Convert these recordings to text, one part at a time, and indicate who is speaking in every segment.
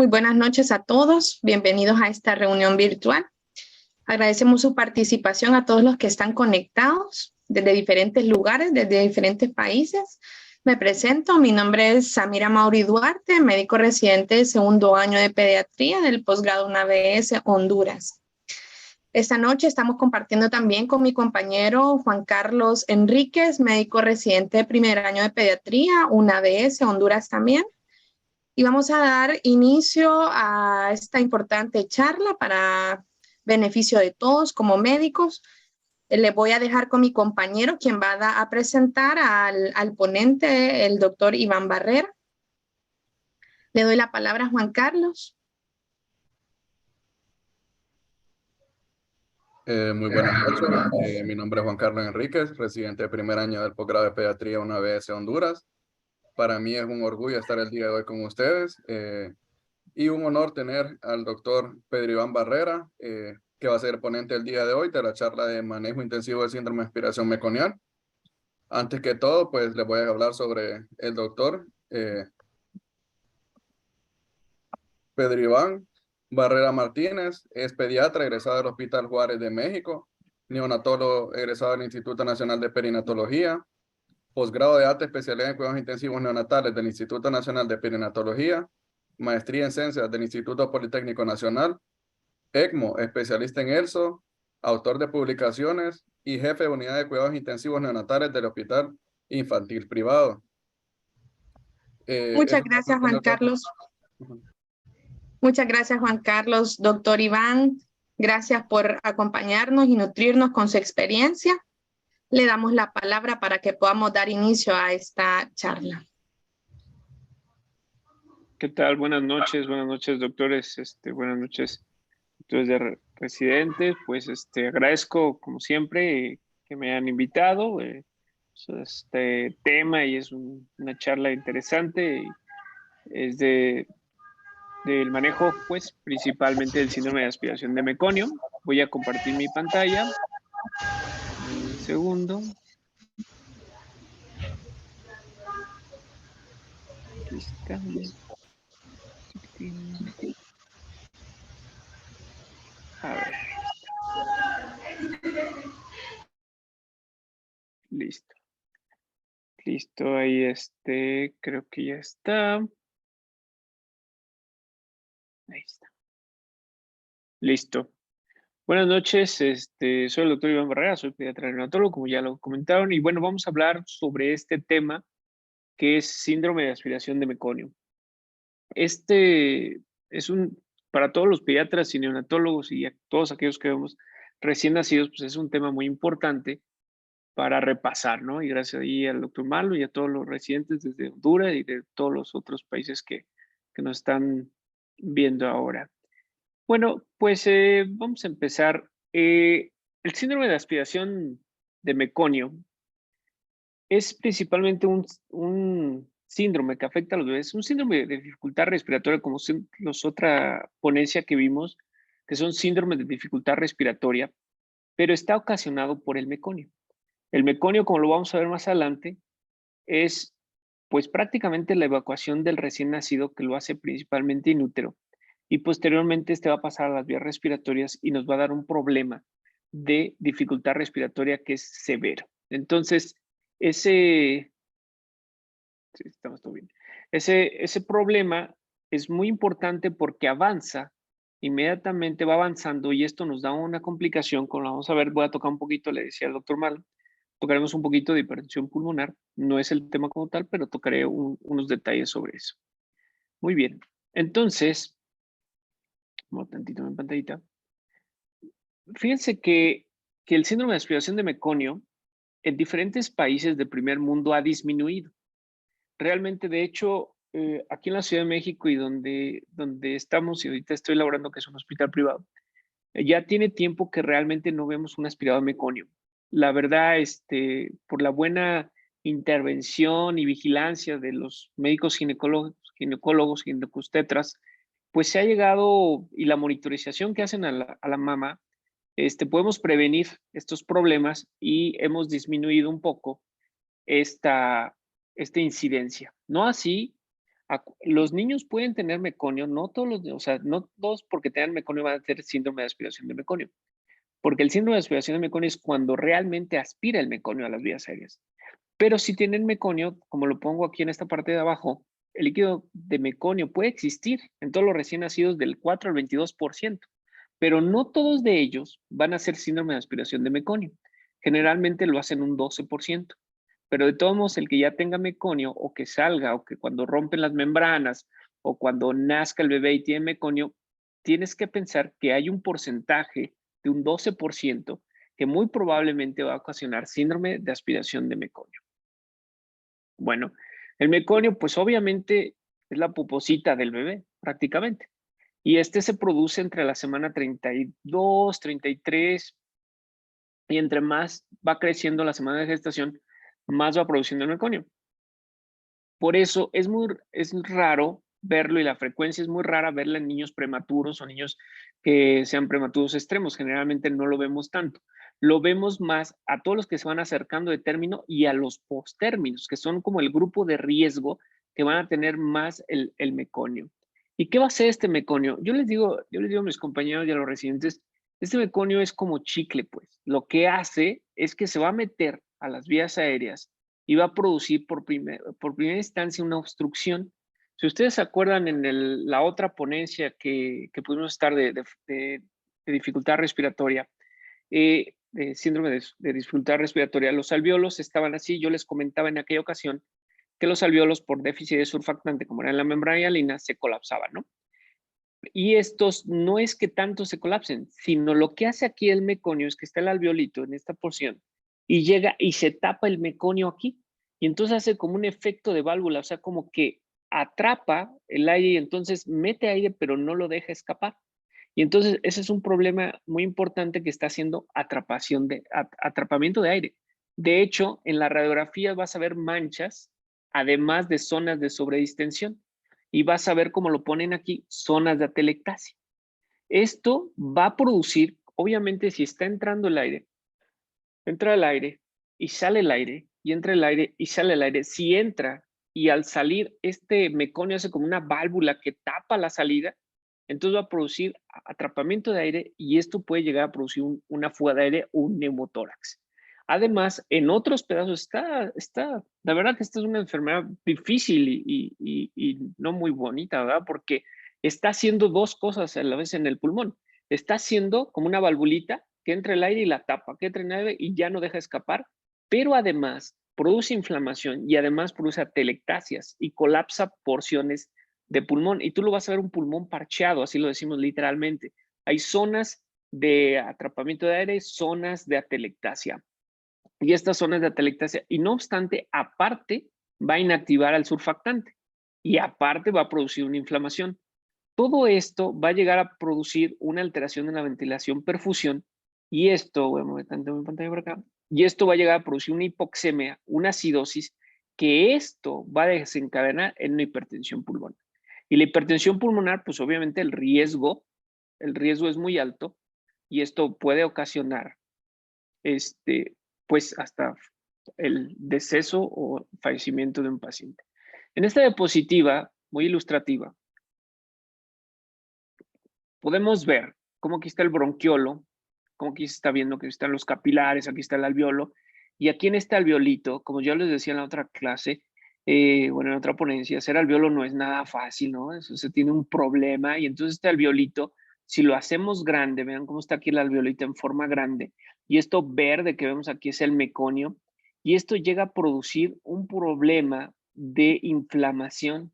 Speaker 1: Muy buenas noches a todos. Bienvenidos a esta reunión virtual. Agradecemos su participación a todos los que están conectados desde diferentes lugares, desde diferentes países. Me presento, mi nombre es Samira Mauri Duarte, médico residente de segundo año de pediatría del posgrado UNAVS Honduras. Esta noche estamos compartiendo también con mi compañero Juan Carlos Enríquez, médico residente de primer año de pediatría, UNAVS Honduras también. Y vamos a dar inicio a esta importante charla para beneficio de todos como médicos. Le voy a dejar con mi compañero, quien va a presentar al ponente, el doctor Iván Barrera. Le doy la palabra a Juan Carlos.
Speaker 2: Muy buenas noches. Mi nombre es Juan Carlos Enríquez, residente de primer año del posgrado de pediatría UNAVS Honduras. Para mí es un orgullo estar el día de hoy con ustedes y un honor tener al doctor Pedro Iván Barrera, que va a ser ponente el día de hoy de la charla de manejo intensivo del síndrome de aspiración meconial. Antes que todo, pues les voy a hablar sobre el doctor Pedro Iván Barrera Martínez. Es pediatra egresado del Hospital Juárez de México, neonatólogo egresado del Instituto Nacional de Perinatología, posgrado de alta especialidad en cuidados intensivos neonatales del Instituto Nacional de Perinatología, maestría en ciencias del Instituto Politécnico Nacional, ECMO, especialista en ELSO, autor de publicaciones y jefe de unidad de cuidados intensivos neonatales del Hospital Infantil Privado.
Speaker 1: Muchas gracias, Juan Carlos. Muchas gracias, Juan Carlos. Doctor Iván, gracias por acompañarnos y nutrirnos con su experiencia. Le damos la palabra para que podamos dar inicio a esta charla.
Speaker 3: ¿Qué tal? Buenas noches, doctores. Buenas noches, doctores de residentes. Pues agradezco, como siempre, que me hayan invitado. Este tema y es una charla interesante. Es del manejo, pues, principalmente del síndrome de aspiración de meconio. Voy a compartir mi pantalla. Un segundo. Aquí está. A ver. Listo. Listo, ahí creo que ya está. Ahí está. Listo. Buenas noches, soy el doctor Iván Barrera, soy pediatra neonatólogo, como ya lo comentaron, y bueno, vamos a hablar sobre este tema que es síndrome de aspiración de meconio. Es para todos los pediatras y neonatólogos y a todos aquellos que vemos recién nacidos, pues es un tema muy importante para repasar, ¿no? Y gracias ahí al doctor Malo y a todos los residentes desde Honduras y de todos los otros países que nos están viendo ahora. Bueno, pues vamos a empezar. El síndrome de aspiración de meconio es principalmente un síndrome que afecta a los bebés, un síndrome de dificultad respiratoria, como los otra ponencia que vimos, que son síndromes de dificultad respiratoria, pero está ocasionado por el meconio. El meconio, como lo vamos a ver más adelante, es pues prácticamente la evacuación del recién nacido, que lo hace principalmente in útero, y posteriormente va a pasar a las vías respiratorias y nos va a dar un problema de dificultad respiratoria que es severo. Entonces, ese problema es muy importante porque avanza, inmediatamente va avanzando y esto nos da una complicación, como lo vamos a ver, voy a tocar un poquito, le decía al doctor Mal, tocaremos un poquito de hipertensión pulmonar, no es el tema como tal, pero tocaré unos detalles sobre eso. Muy bien, entonces, un tantito en pantallita. Fíjense que el síndrome de aspiración de meconio en diferentes países del primer mundo ha disminuido. Realmente, de hecho, aquí en la Ciudad de México y donde estamos, y ahorita estoy laborando, que es un hospital privado, ya tiene tiempo que realmente no vemos un aspirado de meconio. La verdad, por la buena intervención y vigilancia de los médicos ginecólogos, ginecostetras, pues se ha llegado, y la monitorización que hacen a la mamá, podemos prevenir estos problemas y hemos disminuido un poco esta incidencia. No así Los niños pueden tener meconio, no todos o sea, no todos porque tengan meconio van a tener síndrome de aspiración de meconio. Porque el síndrome de aspiración de meconio es cuando realmente aspira el meconio a las vías aéreas. Pero si tienen meconio, como lo pongo aquí en esta parte de abajo, el líquido de meconio puede existir en todos los recién nacidos del 4 al 22%, pero no todos de ellos van a hacer síndrome de aspiración de meconio. Generalmente lo hacen un 12%, pero de todos modos el que ya tenga meconio o que salga o que cuando rompen las membranas o cuando nazca el bebé y tiene meconio, tienes que pensar que hay un porcentaje de un 12% que muy probablemente va a ocasionar síndrome de aspiración de meconio. Bueno, el meconio pues obviamente es la puposita del bebé prácticamente. Y este se produce entre la semana 32, 33 y entre más va creciendo la semana de gestación, más va produciendo el meconio. Por eso es raro verlo y la frecuencia es muy rara verla en niños prematuros o niños que sean prematuros extremos. Generalmente no lo vemos tanto. Lo vemos más a todos los que se van acercando de término y a los postérminos, que son como el grupo de riesgo que van a tener más el meconio. ¿Y qué va a hacer este meconio? Yo les digo a mis compañeros y a los residentes, este meconio es como chicle, pues. Lo que hace es que se va a meter a las vías aéreas y va a producir por primera instancia una obstrucción. Si ustedes se acuerdan en la otra ponencia que pudimos estar de dificultad respiratoria, de síndrome de dificultad respiratoria, los alvéolos estaban así. Yo les comentaba en aquella ocasión que los alvéolos por déficit de surfactante, como era en la membrana hialina, se colapsaban, ¿no? Y estos no es que tanto se colapsen, sino lo que hace aquí el meconio es que está el alveolito en esta porción y llega y se tapa el meconio aquí. Y entonces hace como un efecto de válvula, o sea, como que atrapa el aire y entonces mete aire, pero no lo deja escapar. Y entonces ese es un problema muy importante que está haciendo atrapamiento de aire. De hecho, en la radiografía vas a ver manchas, además de zonas de sobredistensión. Y vas a ver cómo lo ponen aquí, zonas de atelectasia. Esto va a producir, obviamente, si está entrando el aire, entra el aire y sale el aire, y entra el aire y sale el aire. Si entra y al salir este meconio hace como una válvula que tapa la salida, entonces va a producir atrapamiento de aire y esto puede llegar a producir una fuga de aire o un neumotórax. Además, en otros pedazos la verdad que esta es una enfermedad difícil y no muy bonita, ¿verdad? Porque está haciendo dos cosas a la vez en el pulmón. Está haciendo como una valvulita que entra el aire y la tapa, que entra el aire y ya no deja escapar, pero además produce inflamación y además produce atelectasias y colapsa porciones de pulmón. Y tú lo vas a ver un pulmón parcheado, así lo decimos literalmente. Hay zonas de atrapamiento de aire, zonas de atelectasia. Y estas zonas de atelectasia, y no obstante, aparte va a inactivar al surfactante y aparte va a producir una inflamación. Todo esto va a llegar a producir una alteración en la ventilación perfusión y esto, voy a mover tanto mi pantalla por acá, y esto va a llegar a producir una hipoxemia, una acidosis, que esto va a desencadenar en una hipertensión pulmonar. Y la hipertensión pulmonar, pues obviamente el riesgo es muy alto y esto puede ocasionar pues hasta el deceso o fallecimiento de un paciente. En esta diapositiva, muy ilustrativa, podemos ver cómo aquí está el bronquiolo, cómo aquí se está viendo que están los capilares, aquí está el alveolo, y aquí en este alveolito, como yo les decía en la otra clase, bueno, en otra ponencia, hacer alveolo no es nada fácil, ¿no? Eso se tiene un problema, y entonces este alveolito, si lo hacemos grande, vean cómo está aquí el alveolito en forma grande, y esto verde que vemos aquí es el meconio, y esto llega a producir un problema de inflamación.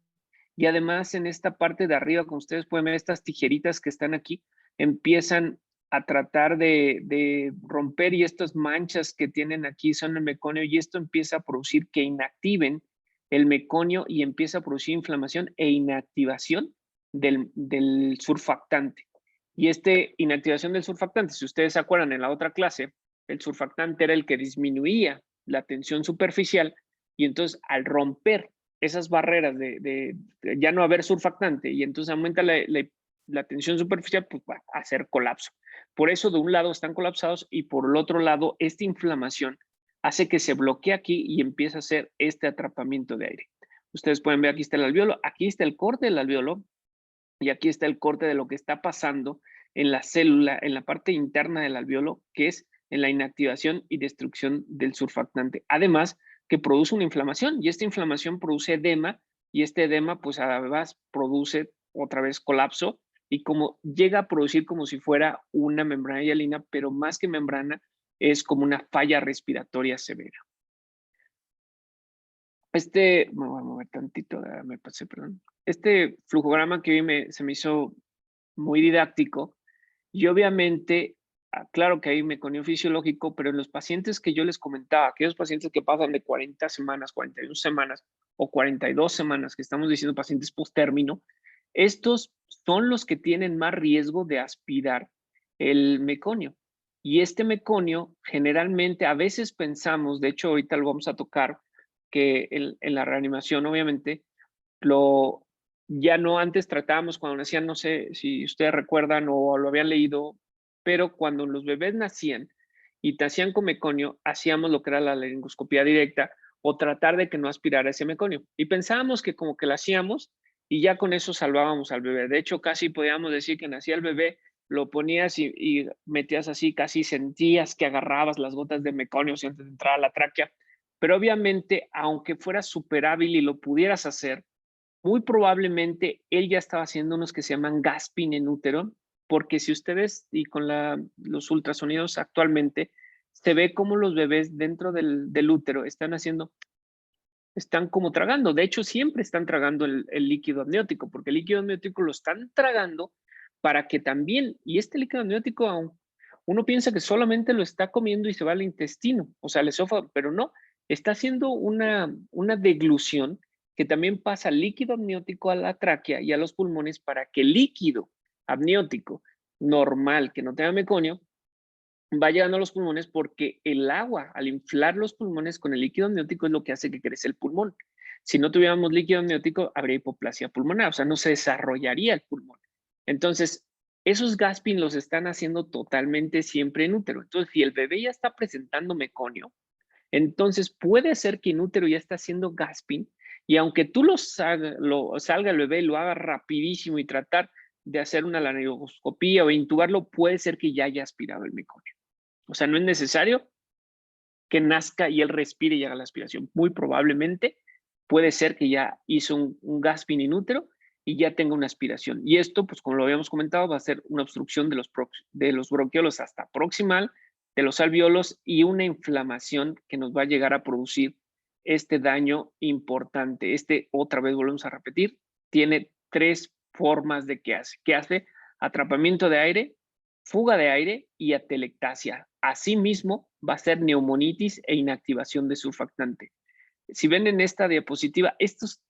Speaker 3: Y además en esta parte de arriba, como ustedes pueden ver, estas tijeritas que están aquí, empiezan a tratar de romper y estas manchas que tienen aquí son el meconio y esto empieza a producir que inactiven el meconio y empieza a producir inflamación e inactivación del surfactante. Y inactivación del surfactante, si ustedes se acuerdan en la otra clase, el surfactante era el que disminuía la tensión superficial y entonces al romper esas barreras de ya no haber surfactante y entonces aumenta la tensión superficial, pues va a hacer colapso. Por eso de un lado están colapsados y por el otro lado esta inflamación hace que se bloquee aquí y empieza a hacer este atrapamiento de aire. Ustedes pueden ver, aquí está el alvéolo, aquí está el corte del alvéolo y aquí está el corte de lo que está pasando en la célula, en la parte interna del alvéolo, que es en la inactivación y destrucción del surfactante. Además, que produce una inflamación y esta inflamación produce edema y este edema, pues además produce otra vez colapso y como llega a producir como si fuera una membrana hialina, pero más que membrana, es como una falla respiratoria severa. Me voy a mover tantito, me pasé, perdón. Este flujograma que vi se me hizo muy didáctico y obviamente, claro que hay meconio fisiológico, pero en los pacientes que yo les comentaba, aquellos pacientes que pasan de 40 semanas, 41 semanas o 42 semanas, que estamos diciendo pacientes post-término, estos son los que tienen más riesgo de aspirar el meconio. Y este meconio, generalmente, a veces pensamos, de hecho ahorita lo vamos a tocar, que en la reanimación, obviamente, ya no antes tratábamos cuando nacían, no sé si ustedes recuerdan o lo habían leído, pero cuando los bebés nacían y nacían con meconio, hacíamos lo que era la laringoscopía directa o tratar de que no aspirara ese meconio. Y pensábamos que como que lo hacíamos y ya con eso salvábamos al bebé. De hecho, casi podíamos decir que nacía el bebé, lo ponías y metías así, casi sentías que agarrabas las gotas de meconio antes de entrar a la tráquea. Pero obviamente, aunque fueras súper hábil y lo pudieras hacer, muy probablemente él ya estaba haciendo unos que se llaman gasping en útero, porque si ustedes, y con los ultrasonidos actualmente, se ve como los bebés dentro del útero están como tragando. De hecho, siempre están tragando el líquido amniótico, porque el líquido amniótico lo están tragando para que también, y este líquido amniótico, uno piensa que solamente lo está comiendo y se va al intestino, o sea, al esófago, pero no, está haciendo una deglución que también pasa líquido amniótico a la tráquea y a los pulmones para que el líquido amniótico normal, que no tenga meconio, va llegando a los pulmones porque el agua, al inflar los pulmones con el líquido amniótico, es lo que hace que crezca el pulmón. Si no tuviéramos líquido amniótico, habría hipoplasia pulmonar, o sea, no se desarrollaría el pulmón. Entonces, esos gasping los están haciendo totalmente siempre en útero. Entonces, si el bebé ya está presentando meconio, entonces puede ser que en útero ya está haciendo gasping y aunque tú salga el bebé y lo haga rapidísimo y tratar de hacer una laringoscopía o intubarlo, puede ser que ya haya aspirado el meconio. O sea, no es necesario que nazca y él respire y haga la aspiración. Muy probablemente puede ser que ya hizo un gasping in útero y ya tenga una aspiración. Y esto, pues como lo habíamos comentado, va a ser una obstrucción de los bronquiolos hasta proximal, de los alvéolos y una inflamación que nos va a llegar a producir este daño importante. Otra vez volvemos a repetir, tiene 3 formas de qué hace. ¿Qué hace? Atrapamiento de aire, fuga de aire y atelectasia. Asimismo, va a ser neumonitis e inactivación de surfactante. Si ven en esta diapositiva, estas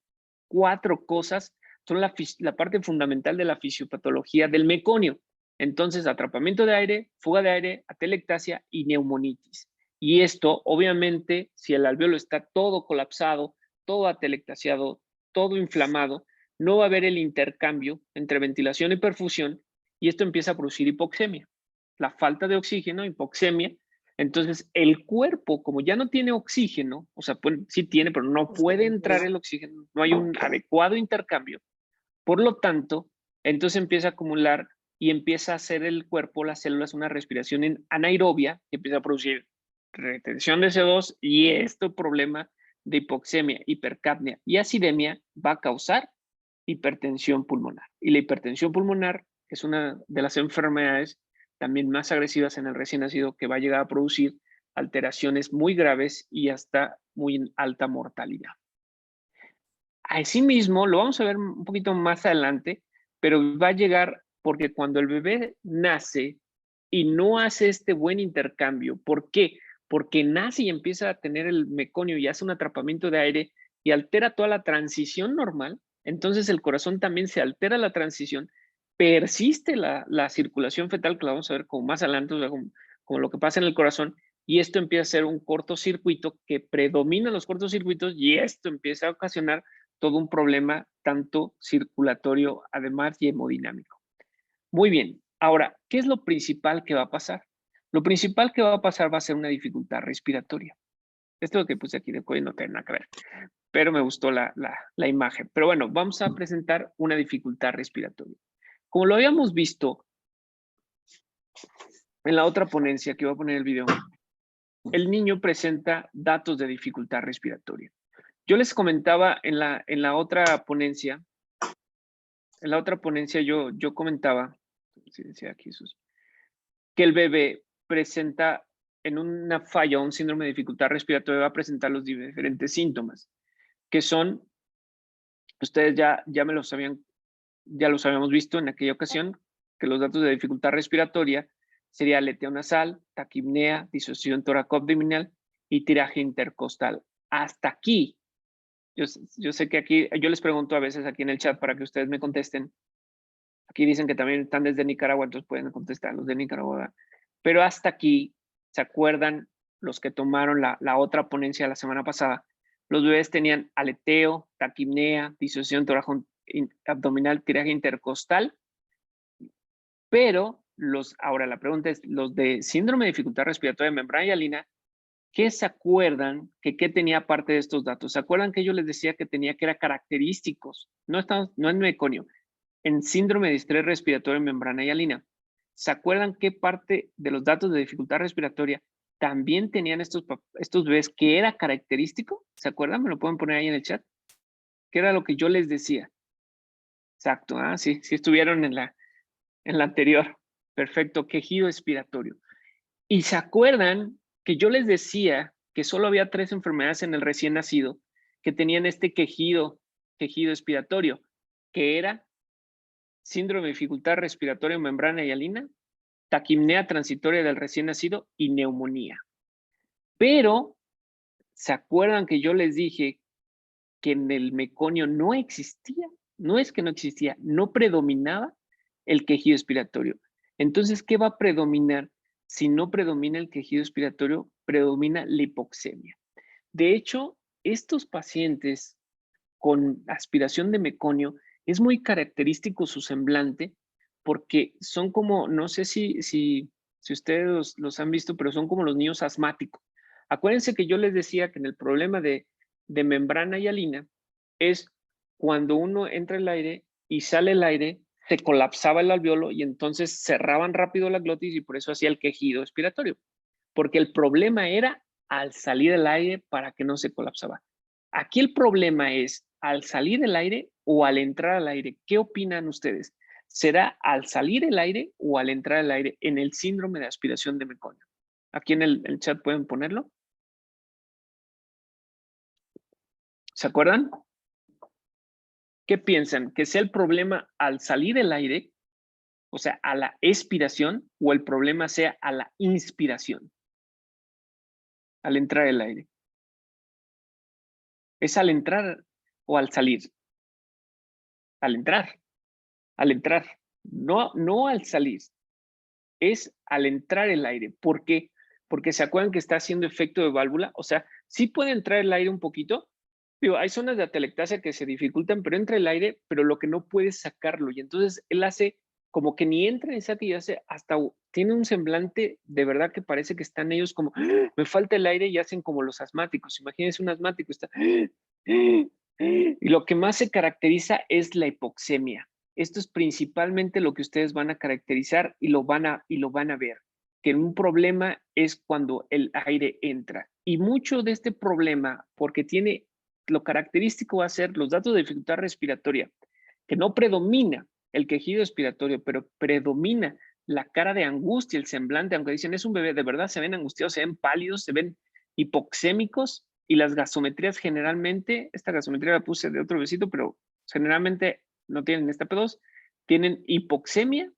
Speaker 3: 4 cosas son la parte fundamental de la fisiopatología del meconio. Entonces, atrapamiento de aire, fuga de aire, atelectasia y neumonitis. Y esto, obviamente, si el alvéolo está todo colapsado, todo atelectasiado, todo inflamado, no va a haber el intercambio entre ventilación y perfusión y esto empieza a producir hipoxemia. La falta de oxígeno, hipoxemia. Entonces, el cuerpo, como ya no tiene oxígeno, o sea, sí tiene, pero no puede entrar el oxígeno, no hay un adecuado intercambio. Por lo tanto, entonces empieza a acumular y empieza a hacer el cuerpo, las células, una respiración anaerobia, que empieza a producir retención de CO2 y este problema de hipoxemia, hipercapnia y acidemia va a causar hipertensión pulmonar. Y la hipertensión pulmonar es una de las enfermedades también más agresivas en el recién nacido que va a llegar a producir alteraciones muy graves y hasta muy alta mortalidad. Asimismo, lo vamos a ver un poquito más adelante, pero va a llegar porque cuando el bebé nace y no hace este buen intercambio, ¿por qué? Porque nace y empieza a tener el meconio y hace un atrapamiento de aire y altera toda la transición normal, entonces el corazón también se altera la transición, persiste la circulación fetal, que la vamos a ver como más adelante, o sea, como lo que pasa en el corazón, y esto empieza a ser un cortocircuito que predomina los cortocircuitos y esto empieza a ocasionar todo un problema tanto circulatorio además y hemodinámico. Muy bien, ahora, ¿qué es lo principal que va a pasar? Lo principal que va a pasar va a ser una dificultad respiratoria. Esto es lo que puse aquí de cuello no tiene nada que ver. pero me gustó la imagen. Pero bueno, vamos a presentar una dificultad respiratoria. Como lo habíamos visto en la otra ponencia, que voy a poner el video, el niño presenta datos de dificultad respiratoria. Yo les comentaba en la otra ponencia, yo comentaba, aquí, que el bebé presenta en una falla o un síndrome de dificultad respiratoria, va a presentar los diferentes síntomas, que son, ustedes ya los habíamos visto en aquella ocasión, que los datos de dificultad respiratoria sería aleteo nasal, taquipnea, disociación toracoabdominal y tiraje intercostal. Hasta aquí, yo sé que aquí, yo les pregunto a veces aquí en el chat para que ustedes me contesten. Aquí dicen que también están desde Nicaragua, entonces pueden contestar los de Nicaragua. Pero hasta aquí, ¿se acuerdan los que tomaron la otra ponencia la semana pasada? Los bebés tenían aleteo, taquipnea, disociación toracoabdominal, tiraje intercostal, pero ahora la pregunta es, los de síndrome de dificultad respiratoria de membrana hialina, ¿qué se acuerdan qué tenía parte de estos datos? ¿Se acuerdan que yo les decía que era característicos? No en meconio, en síndrome de distrés respiratorio en membrana hialina. ¿Se acuerdan qué parte de los datos de dificultad respiratoria también tenían estos bebés que era característico? ¿Se acuerdan? ¿Me lo pueden poner ahí en el chat? ¿Qué era lo que yo les decía? Exacto, sí estuvieron en la anterior. Perfecto, quejido expiratorio. ¿Y se acuerdan que yo les decía que solo había 3 enfermedades en el recién nacido que tenían este quejido expiratorio, que era síndrome de dificultad respiratoria en membrana hialina, taquipnea transitoria del recién nacido y neumonía? Pero, ¿se acuerdan que yo les dije que en el meconio no existía? No es que no existía, no predominaba el quejido expiratorio. Entonces, ¿qué va a predominar? Si no predomina el quejido expiratorio, predomina la hipoxemia. De hecho, estos pacientes con aspiración de meconio, es muy característico su semblante, porque son como, no sé si ustedes los han visto, pero son como los niños asmáticos. Acuérdense que yo les decía que en el problema de membrana hialina es cuando uno entra el aire y sale el aire, se colapsaba el alveolo y entonces cerraban rápido la glotis y por eso hacía el quejido expiratorio, porque el problema era al salir el aire para que no se colapsaba. Aquí el problema es al salir el aire o al entrar al aire. ¿Qué opinan ustedes? ¿Será al salir el aire o al entrar el aire en el síndrome de aspiración de meconio? Aquí en el chat pueden ponerlo. ¿Se acuerdan? ¿Qué piensan? ¿Que sea el problema al salir el aire, o sea, a la expiración, o el problema sea a la inspiración, al entrar el aire? ¿Es al entrar o al salir? Al entrar, no al salir, es al entrar el aire. ¿Por qué? Porque se acuerdan que está haciendo efecto de válvula, o sea, sí puede entrar el aire un poquito, pero hay zonas de atelectasia que se dificultan, pero entra el aire, pero lo que no puede es sacarlo, y entonces él hace como que ni entra en esa y hace hasta, tiene un semblante de verdad que parece que están ellos como, me falta el aire, y hacen como los asmáticos. Imagínense un asmático, está, y lo que más se caracteriza es la hipoxemia. Esto es principalmente lo que ustedes van a caracterizar y lo van a ver, que un problema es cuando el aire entra. Y mucho de este problema, porque tiene, lo característico va a ser los datos de dificultad respiratoria, que no predomina el quejido expiratorio, pero predomina la cara de angustia, el semblante, aunque dicen es un bebé, de verdad se ven angustiados, se ven pálidos, se ven hipoxémicos, y las gasometrías generalmente, esta gasometría la puse de otro besito, pero generalmente no tienen esta P2, tienen hipoxemia,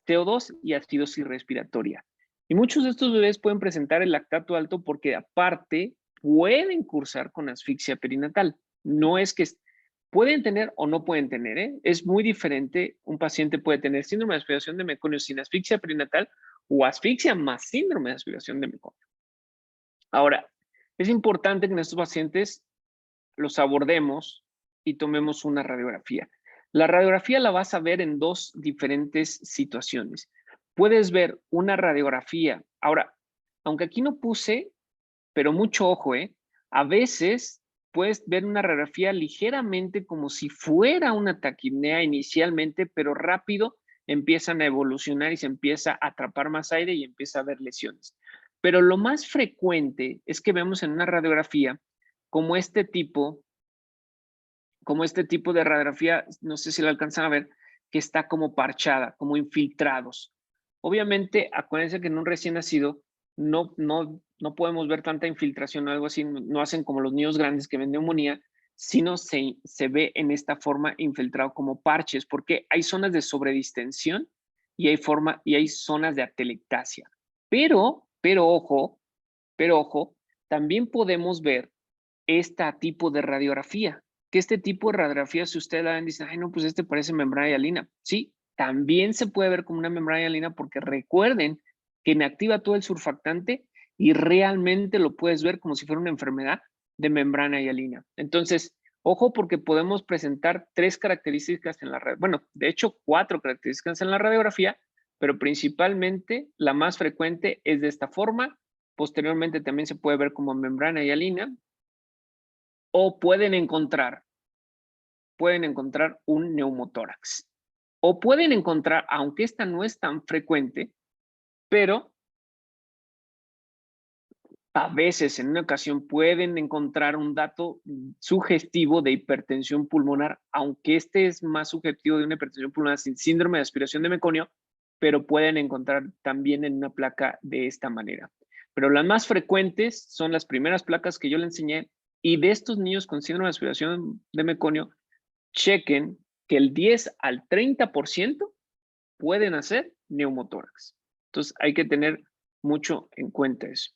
Speaker 3: CO2 y acidosis respiratoria. Y muchos de estos bebés pueden presentar el lactato alto porque aparte pueden cursar con asfixia perinatal. No es que pueden tener o no pueden tener, ¿eh? Es muy diferente. Un paciente puede tener síndrome de aspiración de meconio sin asfixia perinatal o asfixia más síndrome de aspiración de meconio. Ahora, es importante que en estos pacientes los abordemos y tomemos una radiografía. La radiografía la vas a ver en 2 diferentes situaciones. Puedes ver una radiografía. Ahora, aunque aquí no puse, pero mucho ojo, a veces puedes ver una radiografía ligeramente como si fuera una taquipnea inicialmente, pero rápido empiezan a evolucionar y se empieza a atrapar más aire y empieza a haber lesiones. Pero lo más frecuente es que vemos en una radiografía como este tipo de radiografía, no sé si lo alcanzan a ver, que está como parchada, como infiltrados. Obviamente, acuérdense que en un recién nacido no podemos ver tanta infiltración o algo así, no hacen como los niños grandes que ven neumonía, sino se ve en esta forma infiltrado como parches, porque hay zonas de sobredistensión y hay zonas de atelectasia. Pero ojo, también podemos ver este tipo de radiografía, que este tipo de radiografía, si ustedes la ven, dicen, ay, no, pues este parece membrana hialina. Sí, también se puede ver como una membrana hialina porque recuerden que inactiva todo el surfactante y realmente lo puedes ver como si fuera una enfermedad de membrana hialina. Entonces, ojo porque podemos presentar 3 características en la red. Bueno, de hecho, 4 características en la radiografía, pero principalmente la más frecuente es de esta forma. Posteriormente también se puede ver como membrana hialina o pueden encontrar un neumotórax. O pueden encontrar, aunque esta no es tan frecuente, pero a veces en una ocasión pueden encontrar un dato sugestivo de hipertensión pulmonar, aunque este es más sugestivo de una hipertensión pulmonar sin síndrome de aspiración de meconio, pero pueden encontrar también en una placa de esta manera. Pero las más frecuentes son las primeras placas que yo le enseñé, y de estos niños con síndrome de aspiración de meconio, chequen que el 10 al 30% pueden hacer neumotórax. Entonces hay que tener mucho en cuenta eso.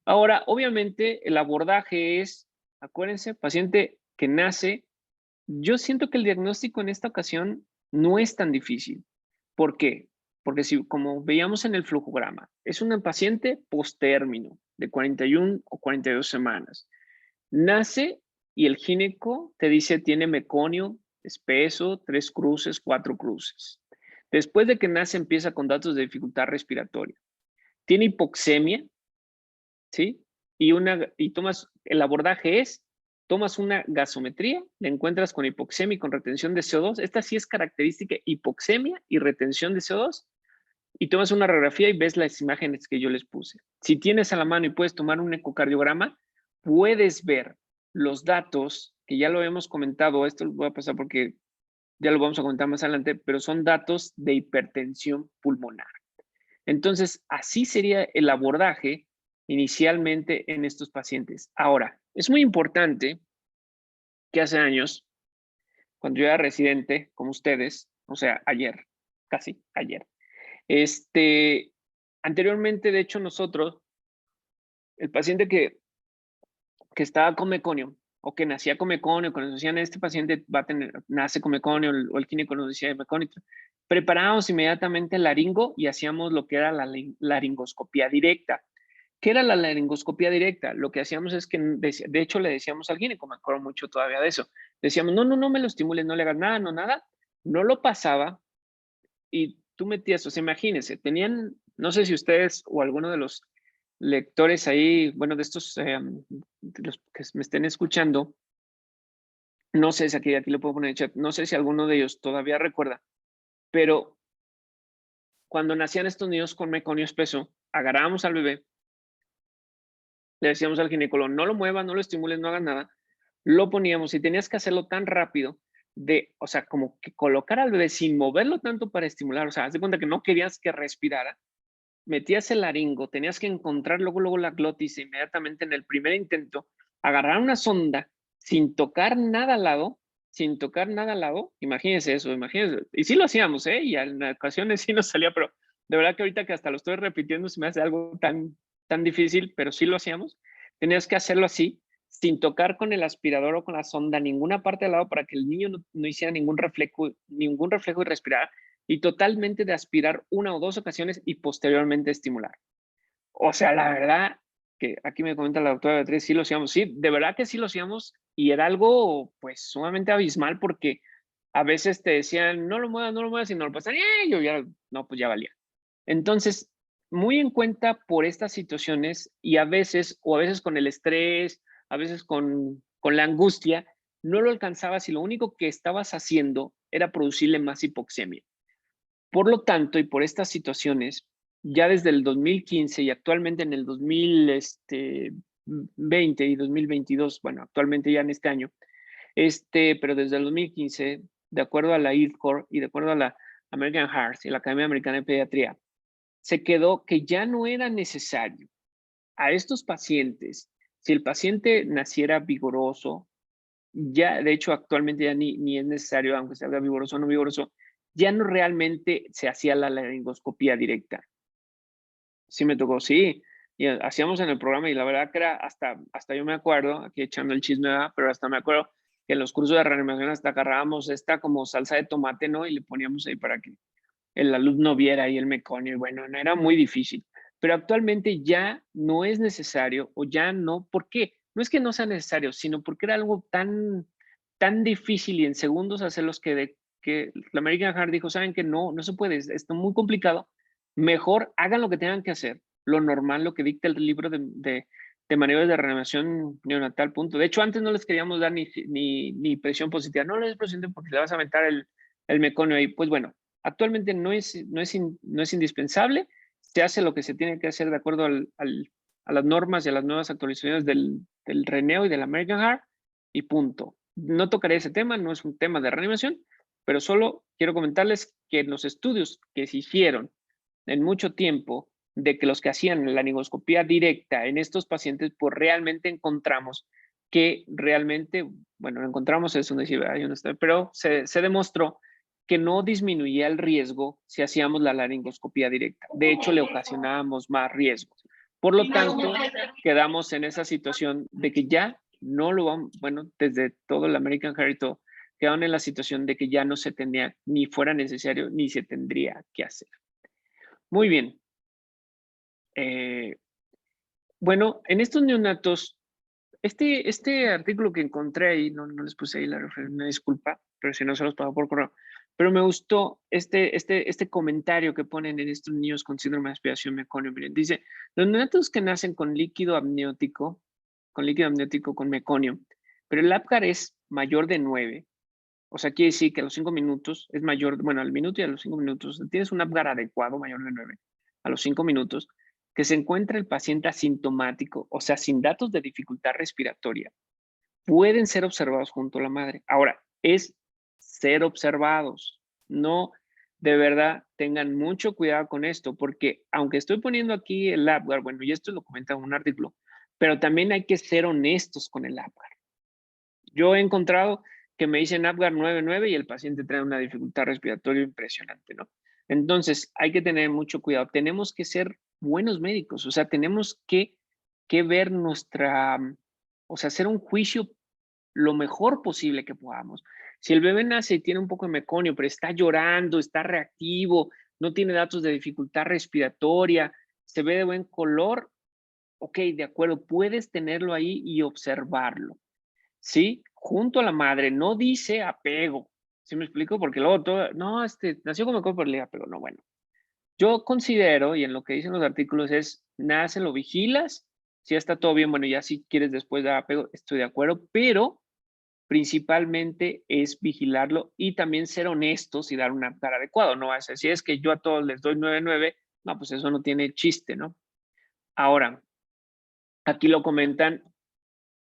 Speaker 3: Ahora, obviamente, el abordaje es, acuérdense, paciente que nace. Yo siento que el diagnóstico en esta ocasión no es tan difícil. ¿Por qué? Porque si, como veíamos en el flujograma, es una paciente post-término de 41 o 42 semanas. Nace y el gineco te dice tiene meconio espeso, 3 cruces, 4 cruces. Después de que nace empieza con datos de dificultad respiratoria. Tiene hipoxemia, ¿sí? Y tomas, el abordaje es, tomas una gasometría, le encuentras con hipoxemia y con retención de CO2. Esta sí es característica, hipoxemia y retención de CO2. Y tomas una radiografía y ves las imágenes que yo les puse. Si tienes a la mano y puedes tomar un ecocardiograma, puedes ver los datos, que ya lo hemos comentado, esto lo voy a pasar porque ya lo vamos a comentar más adelante, pero son datos de hipertensión pulmonar. Entonces, así sería el abordaje inicialmente en estos pacientes. Ahora, es muy importante que hace años, cuando yo era residente, como ustedes, o sea, ayer, casi ayer, anteriormente, de hecho, nosotros, el paciente que estaba con meconio o que nacía con meconio, cuando nos decían, este paciente nace con meconio, o el clínico nos decía de meconio, preparábamos inmediatamente el laringo y hacíamos lo que era la laringoscopía directa. ¿Qué era la laringoscopía directa? Lo que hacíamos es que, de hecho, le decíamos al gineco, me acuerdo mucho todavía de eso, decíamos, no me lo estimules, no le hagas nada, no lo pasaba y tú metías, o sea, imagínense, tenían, no sé si ustedes o alguno de los lectores ahí, bueno, de estos, de los que me estén escuchando, no sé si aquí lo puedo poner en chat, no sé si alguno de ellos todavía recuerda, pero cuando nacían estos niños con meconio espeso, agarrábamos al bebé, le decíamos al ginecólogo, no lo muevas, no lo estimules, no hagas nada, lo poníamos y tenías que hacerlo tan rápido o sea, como que colocar al bebé sin moverlo tanto para estimular, o sea, haz de cuenta que no querías que respirara, metías el laringo, tenías que encontrar luego la glotis inmediatamente en el primer intento, agarrar una sonda sin tocar nada al lado, imagínense eso, imagínense, y sí lo hacíamos, y en ocasiones sí nos salía, pero de verdad que ahorita que hasta lo estoy repitiendo se me hace algo tan difícil, pero sí lo hacíamos, tenías que hacerlo así, sin tocar con el aspirador o con la sonda ninguna parte del lado para que el niño no hiciera ningún reflejo y respirara, y totalmente de aspirar 1 o 2 ocasiones y posteriormente estimular. O sea, la verdad que aquí me comenta la doctora Beatriz, sí lo hacíamos, sí, de verdad que sí lo hacíamos y era algo pues sumamente abismal porque a veces te decían, no lo muevas y no lo pasan, y yo ya, no, pues ya valía. Entonces, muy en cuenta por estas situaciones y a veces con el estrés, a veces con con la angustia, no lo alcanzabas y lo único que estabas haciendo era producirle más hipoxemia. Por lo tanto, y por estas situaciones, ya desde el 2015 y actualmente en el 2020 y 2022, bueno, actualmente ya en este año, pero desde el 2015, de acuerdo a la IRCOR y de acuerdo a la American Heart y la Academia Americana de Pediatría, se quedó que ya no era necesario a estos pacientes, si el paciente naciera vigoroso, ya de hecho actualmente ya ni es necesario, aunque salga vigoroso o no vigoroso, ya no realmente se hacía la laringoscopía directa. Sí me tocó, sí. Y hacíamos en el programa y la verdad que era hasta yo me acuerdo, aquí echando el chisme, pero hasta me acuerdo que en los cursos de reanimación hasta agarrábamos esta como salsa de tomate, ¿no? Y le poníamos ahí para que el alumno viera ahí el meconio. Y bueno, no era muy difícil. Pero actualmente ya no es necesario o ya no. ¿Por qué? No es que no sea necesario, sino porque era algo tan difícil y en segundos hacerlos que la American Heart dijo, saben que no se puede, está muy complicado. Mejor hagan lo que tengan que hacer, lo normal, lo que dicta el libro de maniobras de reanimación neonatal, punto. De hecho, antes no les queríamos dar ni presión positiva. No les presión porque le vas a aventar el meconio ahí. Pues bueno, actualmente no es indispensable. Se hace lo que se tiene que hacer de acuerdo a las normas y a las nuevas actualizaciones del RENEO y del American Heart y punto. No tocaré ese tema, no es un tema de reanimación, pero solo quiero comentarles que en los estudios que se hicieron en mucho tiempo de que los que hacían la laringoscopía directa en estos pacientes, pues realmente encontramos que realmente, bueno, encontramos eso, pero se demostró que no disminuía el riesgo si hacíamos la laringoscopía directa. De hecho, le ocasionábamos más riesgos. Por lo tanto, quedamos en esa situación de que ya no lo vamos, bueno, desde todo el American Heart y todo, quedaron en la situación de que ya no se tenía, ni fuera necesario, ni se tendría que hacer. Muy bien. Bueno, en estos neonatos, este artículo que encontré ahí, no les puse ahí la referencia, una disculpa, pero si no se los pago por correo, pero me gustó este comentario que ponen en estos niños con síndrome de aspiración meconio. Miren, dice, los neonatos que nacen con líquido amniótico, con meconio, pero el Apgar es mayor de 9, o sea, quiere decir que a los 5 minutos es mayor, bueno, al minuto y a los 5 minutos, tienes un Apgar adecuado mayor de 9, a los 5 minutos, que se encuentra el paciente asintomático, o sea, sin datos de dificultad respiratoria, pueden ser observados junto a la madre. Ahora, es ser observados, no, de verdad, tengan mucho cuidado con esto, porque aunque estoy poniendo aquí el Apgar, bueno, y esto lo comenta en un artículo, pero también hay que ser honestos con el Apgar. Yo he encontrado que me dicen Apgar 9.9 y el paciente trae una dificultad respiratoria impresionante, ¿no? Entonces, hay que tener mucho cuidado. Tenemos que ser buenos médicos, o sea, tenemos que ver o sea, hacer un juicio lo mejor posible que podamos. Si el bebé nace y tiene un poco de meconio, pero está llorando, está reactivo, no tiene datos de dificultad respiratoria, se ve de buen color, ok, de acuerdo, puedes tenerlo ahí y observarlo. ¿Sí? Junto a la madre, no dice apego. ¿Sí me explico? Porque luego todo, no, nació con meconio, pero le apego. No, bueno. Yo considero, y en lo que dicen los artículos es, nace, lo vigilas, si está todo bien, bueno, ya si quieres después dar apego, estoy de acuerdo, pero principalmente es vigilarlo y también ser honestos y dar un Apgar adecuado. No va a ser, si es que yo a todos les doy 9.9, no, pues eso no tiene chiste, ¿no? Ahora, aquí lo comentan.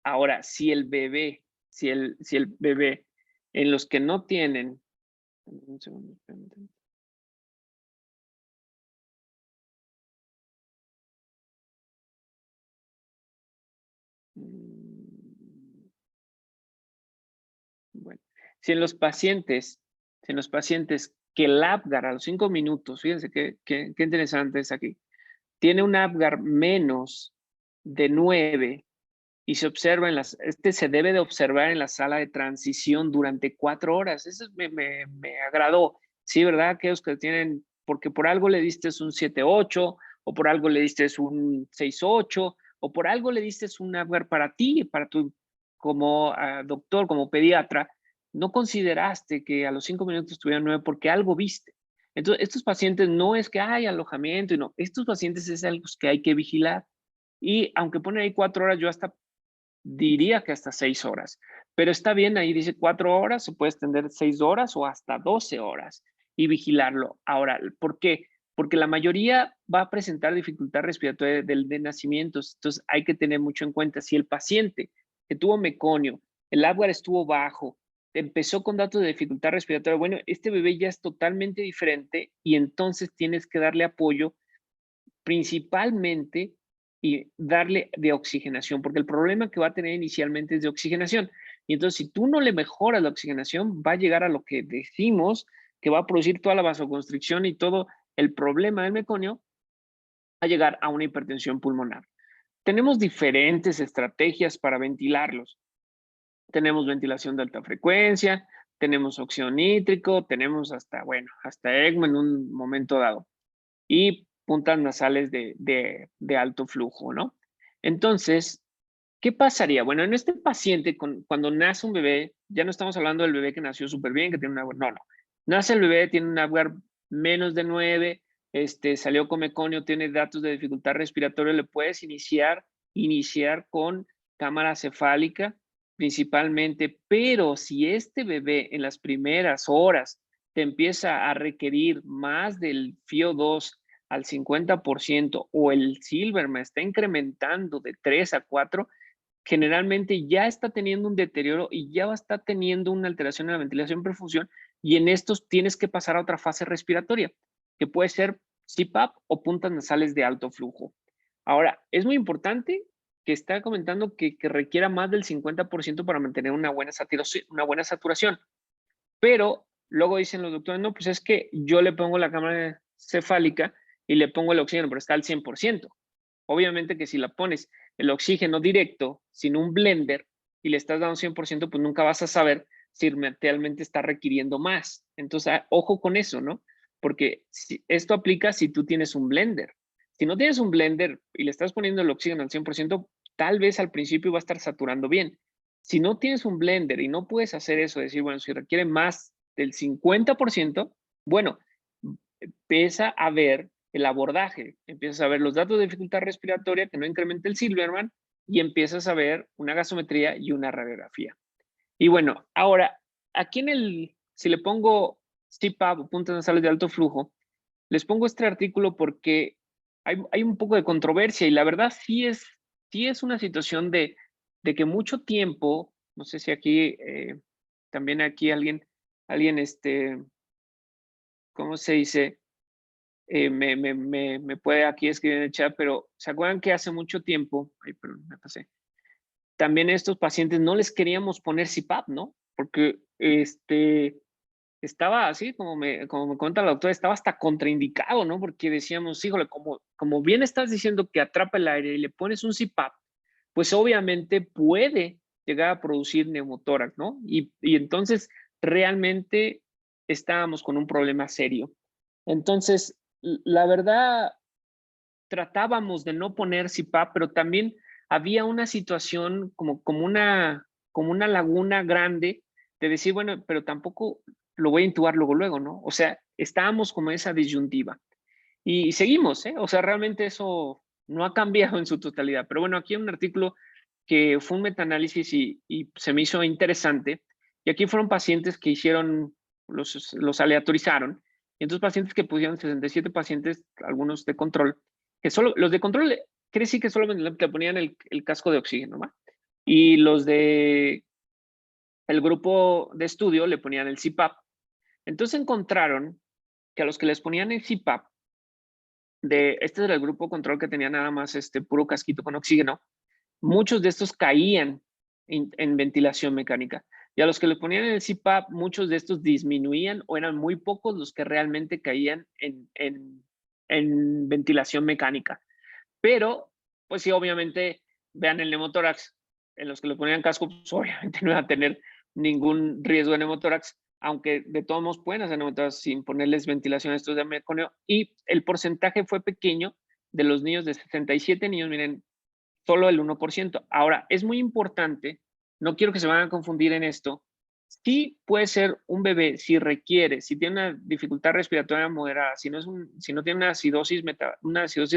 Speaker 3: Ahora, si el bebé, en los que no tienen, un segundo, bueno, si en los pacientes que el Apgar a los 5 minutos, fíjense qué interesante es aquí, tiene un Apgar menos de 9 y se observa se debe de observar en la sala de transición durante 4 horas. Eso me agradó. Sí, ¿verdad? Aquellos que tienen, porque por algo le diste un 7.8, o por algo le diste un 6.8, o por algo le diste un Apgar para ti, para tu, como doctor, como pediatra, no consideraste que a los 5 minutos tuvieran 9 porque algo viste. Entonces, estos pacientes no es que hay alojamiento, y no, estos pacientes es algo que hay que vigilar. Y aunque ponen ahí 4 horas, yo hasta diría que hasta 6 horas. Pero está bien, ahí dice 4 horas, se puede extender 6 horas o hasta 12 horas y vigilarlo. Ahora, ¿por qué? Porque la mayoría va a presentar dificultad respiratoria de nacimiento. Entonces hay que tener mucho en cuenta si el paciente que tuvo meconio, el Apgar estuvo bajo, empezó con datos de dificultad respiratoria, bueno, este bebé ya es totalmente diferente y entonces tienes que darle apoyo principalmente y darle de oxigenación, porque el problema que va a tener inicialmente es de oxigenación. Y entonces, si tú no le mejoras la oxigenación, va a llegar a lo que decimos que va a producir toda la vasoconstricción y todo el problema del meconio, va a llegar a una hipertensión pulmonar. Tenemos diferentes estrategias para ventilarlos. Tenemos ventilación de alta frecuencia, tenemos óxido nítrico, tenemos hasta, bueno, hasta ECMO en un momento dado. Y puntas nasales de alto flujo, ¿no? Entonces, ¿qué pasaría? Bueno, en este paciente, cuando nace un bebé, ya no estamos hablando del bebé que nació súper bien, que tiene una... No, no. Nace el bebé, tiene un Apgar menos de 9, salió con meconio, tiene datos de dificultad respiratoria, le puedes iniciar con cámara cefálica principalmente, pero si este bebé en las primeras horas te empieza a requerir más del FiO2 al 50% o el Silverman está incrementando de 3 a 4, generalmente ya está teniendo un deterioro y ya está teniendo una alteración en la ventilación perfusión y en estos tienes que pasar a otra fase respiratoria, que puede ser CPAP o puntas nasales de alto flujo. Ahora, es muy importante que está comentando que requiera más del 50% para mantener una buena saturación, pero luego dicen los doctores, no, pues es que yo le pongo la cámara cefálica y le pongo el oxígeno, pero está al 100%. Obviamente que si la pones el oxígeno directo, sin un blender, y le estás dando 100%, pues nunca vas a saber si realmente está requiriendo más. Entonces, ojo con eso, ¿no? Porque esto aplica si tú tienes un blender. Si no tienes un blender y le estás poniendo el oxígeno al 100%, tal vez al principio va a estar saturando bien. Si no tienes un blender y no puedes hacer eso, decir, bueno, si requiere más del 50%, bueno, empieza a ver el abordaje, empiezas a ver los datos de dificultad respiratoria que no incrementa el Silverman y empiezas a ver una gasometría y una radiografía. Y bueno, ahora, aquí si le pongo CPAP o puntas nasales de alto flujo, les pongo este artículo porque hay un poco de controversia y la verdad sí es una situación de que mucho tiempo, no sé si aquí, también aquí alguien, ¿cómo se dice? Me puede aquí escribir en el chat, pero ¿se acuerdan que hace mucho tiempo, ay, perdón, me pasé, también a estos pacientes no les queríamos poner CPAP, ¿no? Porque estaba así, como me cuenta la doctora, estaba hasta contraindicado, ¿no? Porque decíamos, híjole, como bien estás diciendo que atrapa el aire y le pones un CPAP, pues obviamente puede llegar a producir neumotórax, ¿no? Y entonces realmente estábamos con un problema serio. Entonces, la verdad, tratábamos de no poner CPAP, pero también había una situación como una laguna grande de decir, bueno, pero tampoco lo voy a intubar luego, ¿no? O sea, estábamos como esa disyuntiva. Y seguimos, ¿eh? O sea, realmente eso no ha cambiado en su totalidad. Pero bueno, aquí hay un artículo que fue un metaanálisis y se me hizo interesante. Y aquí fueron pacientes que hicieron, los aleatorizaron. Y entonces pacientes que pusieron 67 pacientes, algunos de control, que solo, los de control, quiere decir que solo le ponían el casco de oxígeno, ¿va? Y los de el grupo de estudio le ponían el CPAP. Entonces encontraron que a los que les ponían el CPAP, este era el grupo control que tenía nada más puro casquito con oxígeno, muchos de estos caían en ventilación mecánica. Y a los que le ponían el CPAP, muchos de estos disminuían o eran muy pocos los que realmente caían en ventilación mecánica. Pero, pues sí, obviamente, vean el neumotórax, en los que le ponían casco, pues obviamente no iba a tener ningún riesgo de neumotórax, aunque de todos modos pueden hacer neumotórax sin ponerles ventilación a estos de meconio. Y el porcentaje fue pequeño de los niños, de 67 niños, miren, solo el 1%. Ahora, es muy importante, no quiero que se vayan a confundir en esto, sí puede ser un bebé, si requiere, si tiene una dificultad respiratoria moderada, si no tiene una acidosis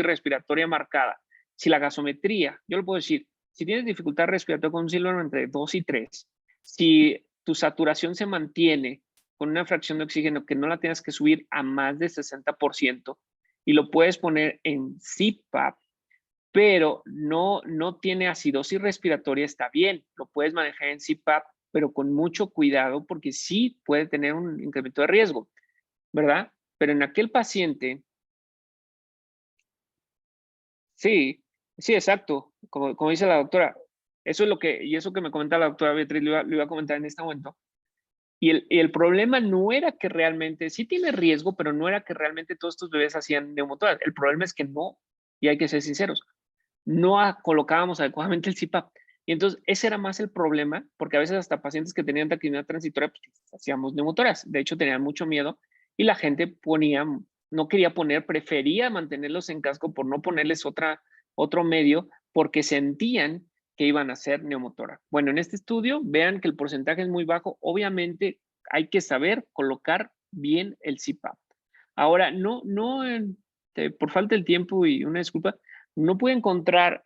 Speaker 3: respiratoria marcada, si la gasometría, yo le puedo decir, Si tienes dificultad respiratoria con un silvano entre 2 y 3, si tu saturación se mantiene con una fracción de oxígeno que no la tienes que subir a más de 60% y lo puedes poner en CPAP, pero no tiene acidosis respiratoria, está bien, lo puedes manejar en CPAP, pero con mucho cuidado porque sí puede tener un incremento de riesgo, ¿verdad? Pero en aquel paciente, sí, exacto, como dice la doctora, eso es lo que, y eso que me comenta la doctora Beatriz, lo iba a comentar en este momento. Y el problema no era que realmente, sí tiene riesgo, pero no era que realmente todos estos bebés hacían neumotórax. El problema es que no, y hay que ser sinceros, no colocábamos adecuadamente el CPAP. Y entonces ese era más el problema, porque a veces hasta pacientes que tenían taquidemia transitoria, pues hacíamos neumotórax. De hecho, tenían mucho miedo y la gente no quería poner, prefería mantenerlos en casco por no ponerles otro medio, porque sentían que iban a hacer neumotórax. Bueno, en este estudio, vean que el porcentaje es muy bajo. Obviamente hay que saber colocar bien el CPAP. Ahora, por falta del tiempo y una disculpa, no pude encontrar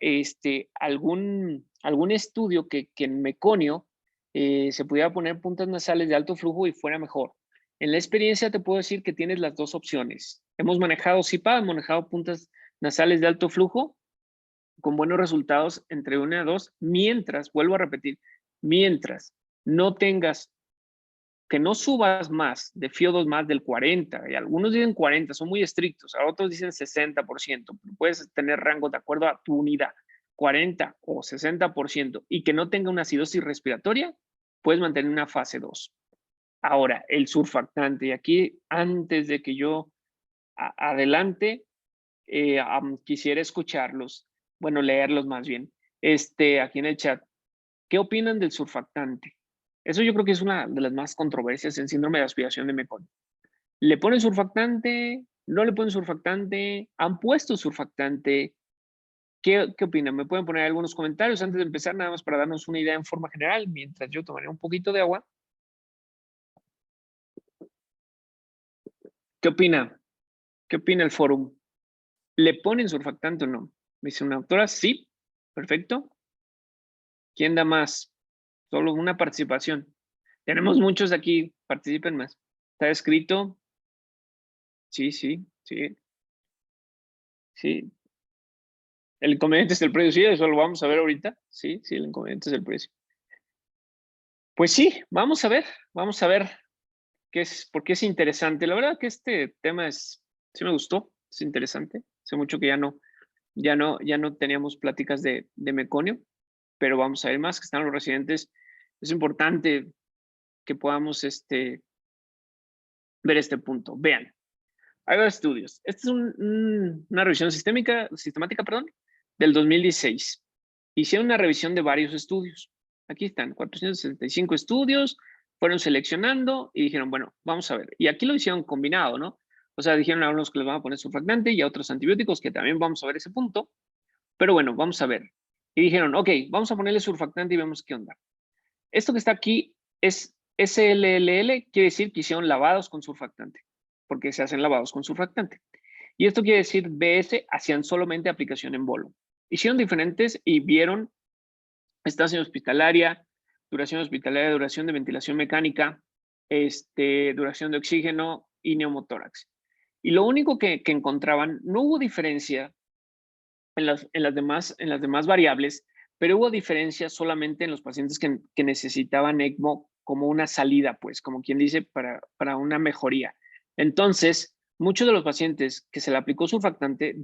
Speaker 3: algún estudio que en meconio se pudiera poner puntas nasales de alto flujo y fuera mejor. En la experiencia te puedo decir que tienes las dos opciones. Hemos manejado CPAP, hemos manejado puntas nasales de alto flujo con buenos resultados entre 1 y 2, mientras, vuelvo a repetir, mientras no tengas, que no subas más de FIO2 más del 40, y algunos dicen 40, son muy estrictos, a otros dicen 60%, puedes tener rango de acuerdo a tu unidad, 40 o 60%, y que no tenga una acidosis respiratoria, puedes mantener una fase 2. Ahora, el surfactante, y aquí antes de que yo adelante, quisiera escucharlos, bueno, leerlos más bien, aquí en el chat. ¿Qué opinan del surfactante? Eso yo creo que es una de las más controversias en síndrome de aspiración de Mecón. ¿Le ponen surfactante? ¿No le ponen surfactante? ¿Han puesto surfactante? ¿Qué opinan? ¿Me pueden poner algunos comentarios antes de empezar, nada más para darnos una idea en forma general, mientras yo tomaré un poquito de agua? ¿Qué opina? ¿Qué opina el fórum? ¿Le ponen surfactante o no? Me dice una autora, sí, perfecto. ¿Quién da más? Solo una participación. Tenemos muchos aquí, participen más. ¿Está escrito? Sí, sí, sí. Sí. El inconveniente es el precio, sí, eso lo vamos a ver ahorita. Sí, sí, el inconveniente es el precio. Pues sí, vamos a ver porque es interesante. La verdad que este tema sí me gustó, es interesante. Hace mucho que ya no teníamos pláticas de meconio, pero vamos a ver más que están los residentes. Es importante que podamos ver este punto. Vean, hay varios estudios. Esta es una revisión sistemática, del 2016. Hicieron una revisión de varios estudios. Aquí están, 465 estudios, fueron seleccionando y dijeron, bueno, vamos a ver. Y aquí lo hicieron combinado, ¿no? O sea, dijeron a unos que les van a poner surfactante y a otros antibióticos, que también vamos a ver ese punto. Pero bueno, vamos a ver. Y dijeron, ok, vamos a ponerle surfactante y vemos qué onda. Esto que está aquí es SLLL, quiere decir que hicieron lavados con surfactante, porque se hacen lavados con surfactante. Y esto quiere decir BS, hacían solamente aplicación en bolo. Hicieron diferentes y vieron estancia hospitalaria, duración de ventilación mecánica, duración de oxígeno y neumotórax. Y lo único que encontraban, no hubo diferencia en las demás variables, pero hubo diferencia solamente en los pacientes que necesitaban ECMO como una salida, pues, como quien dice, para una mejoría. Entonces, muchos de los pacientes que se le aplicó surfactante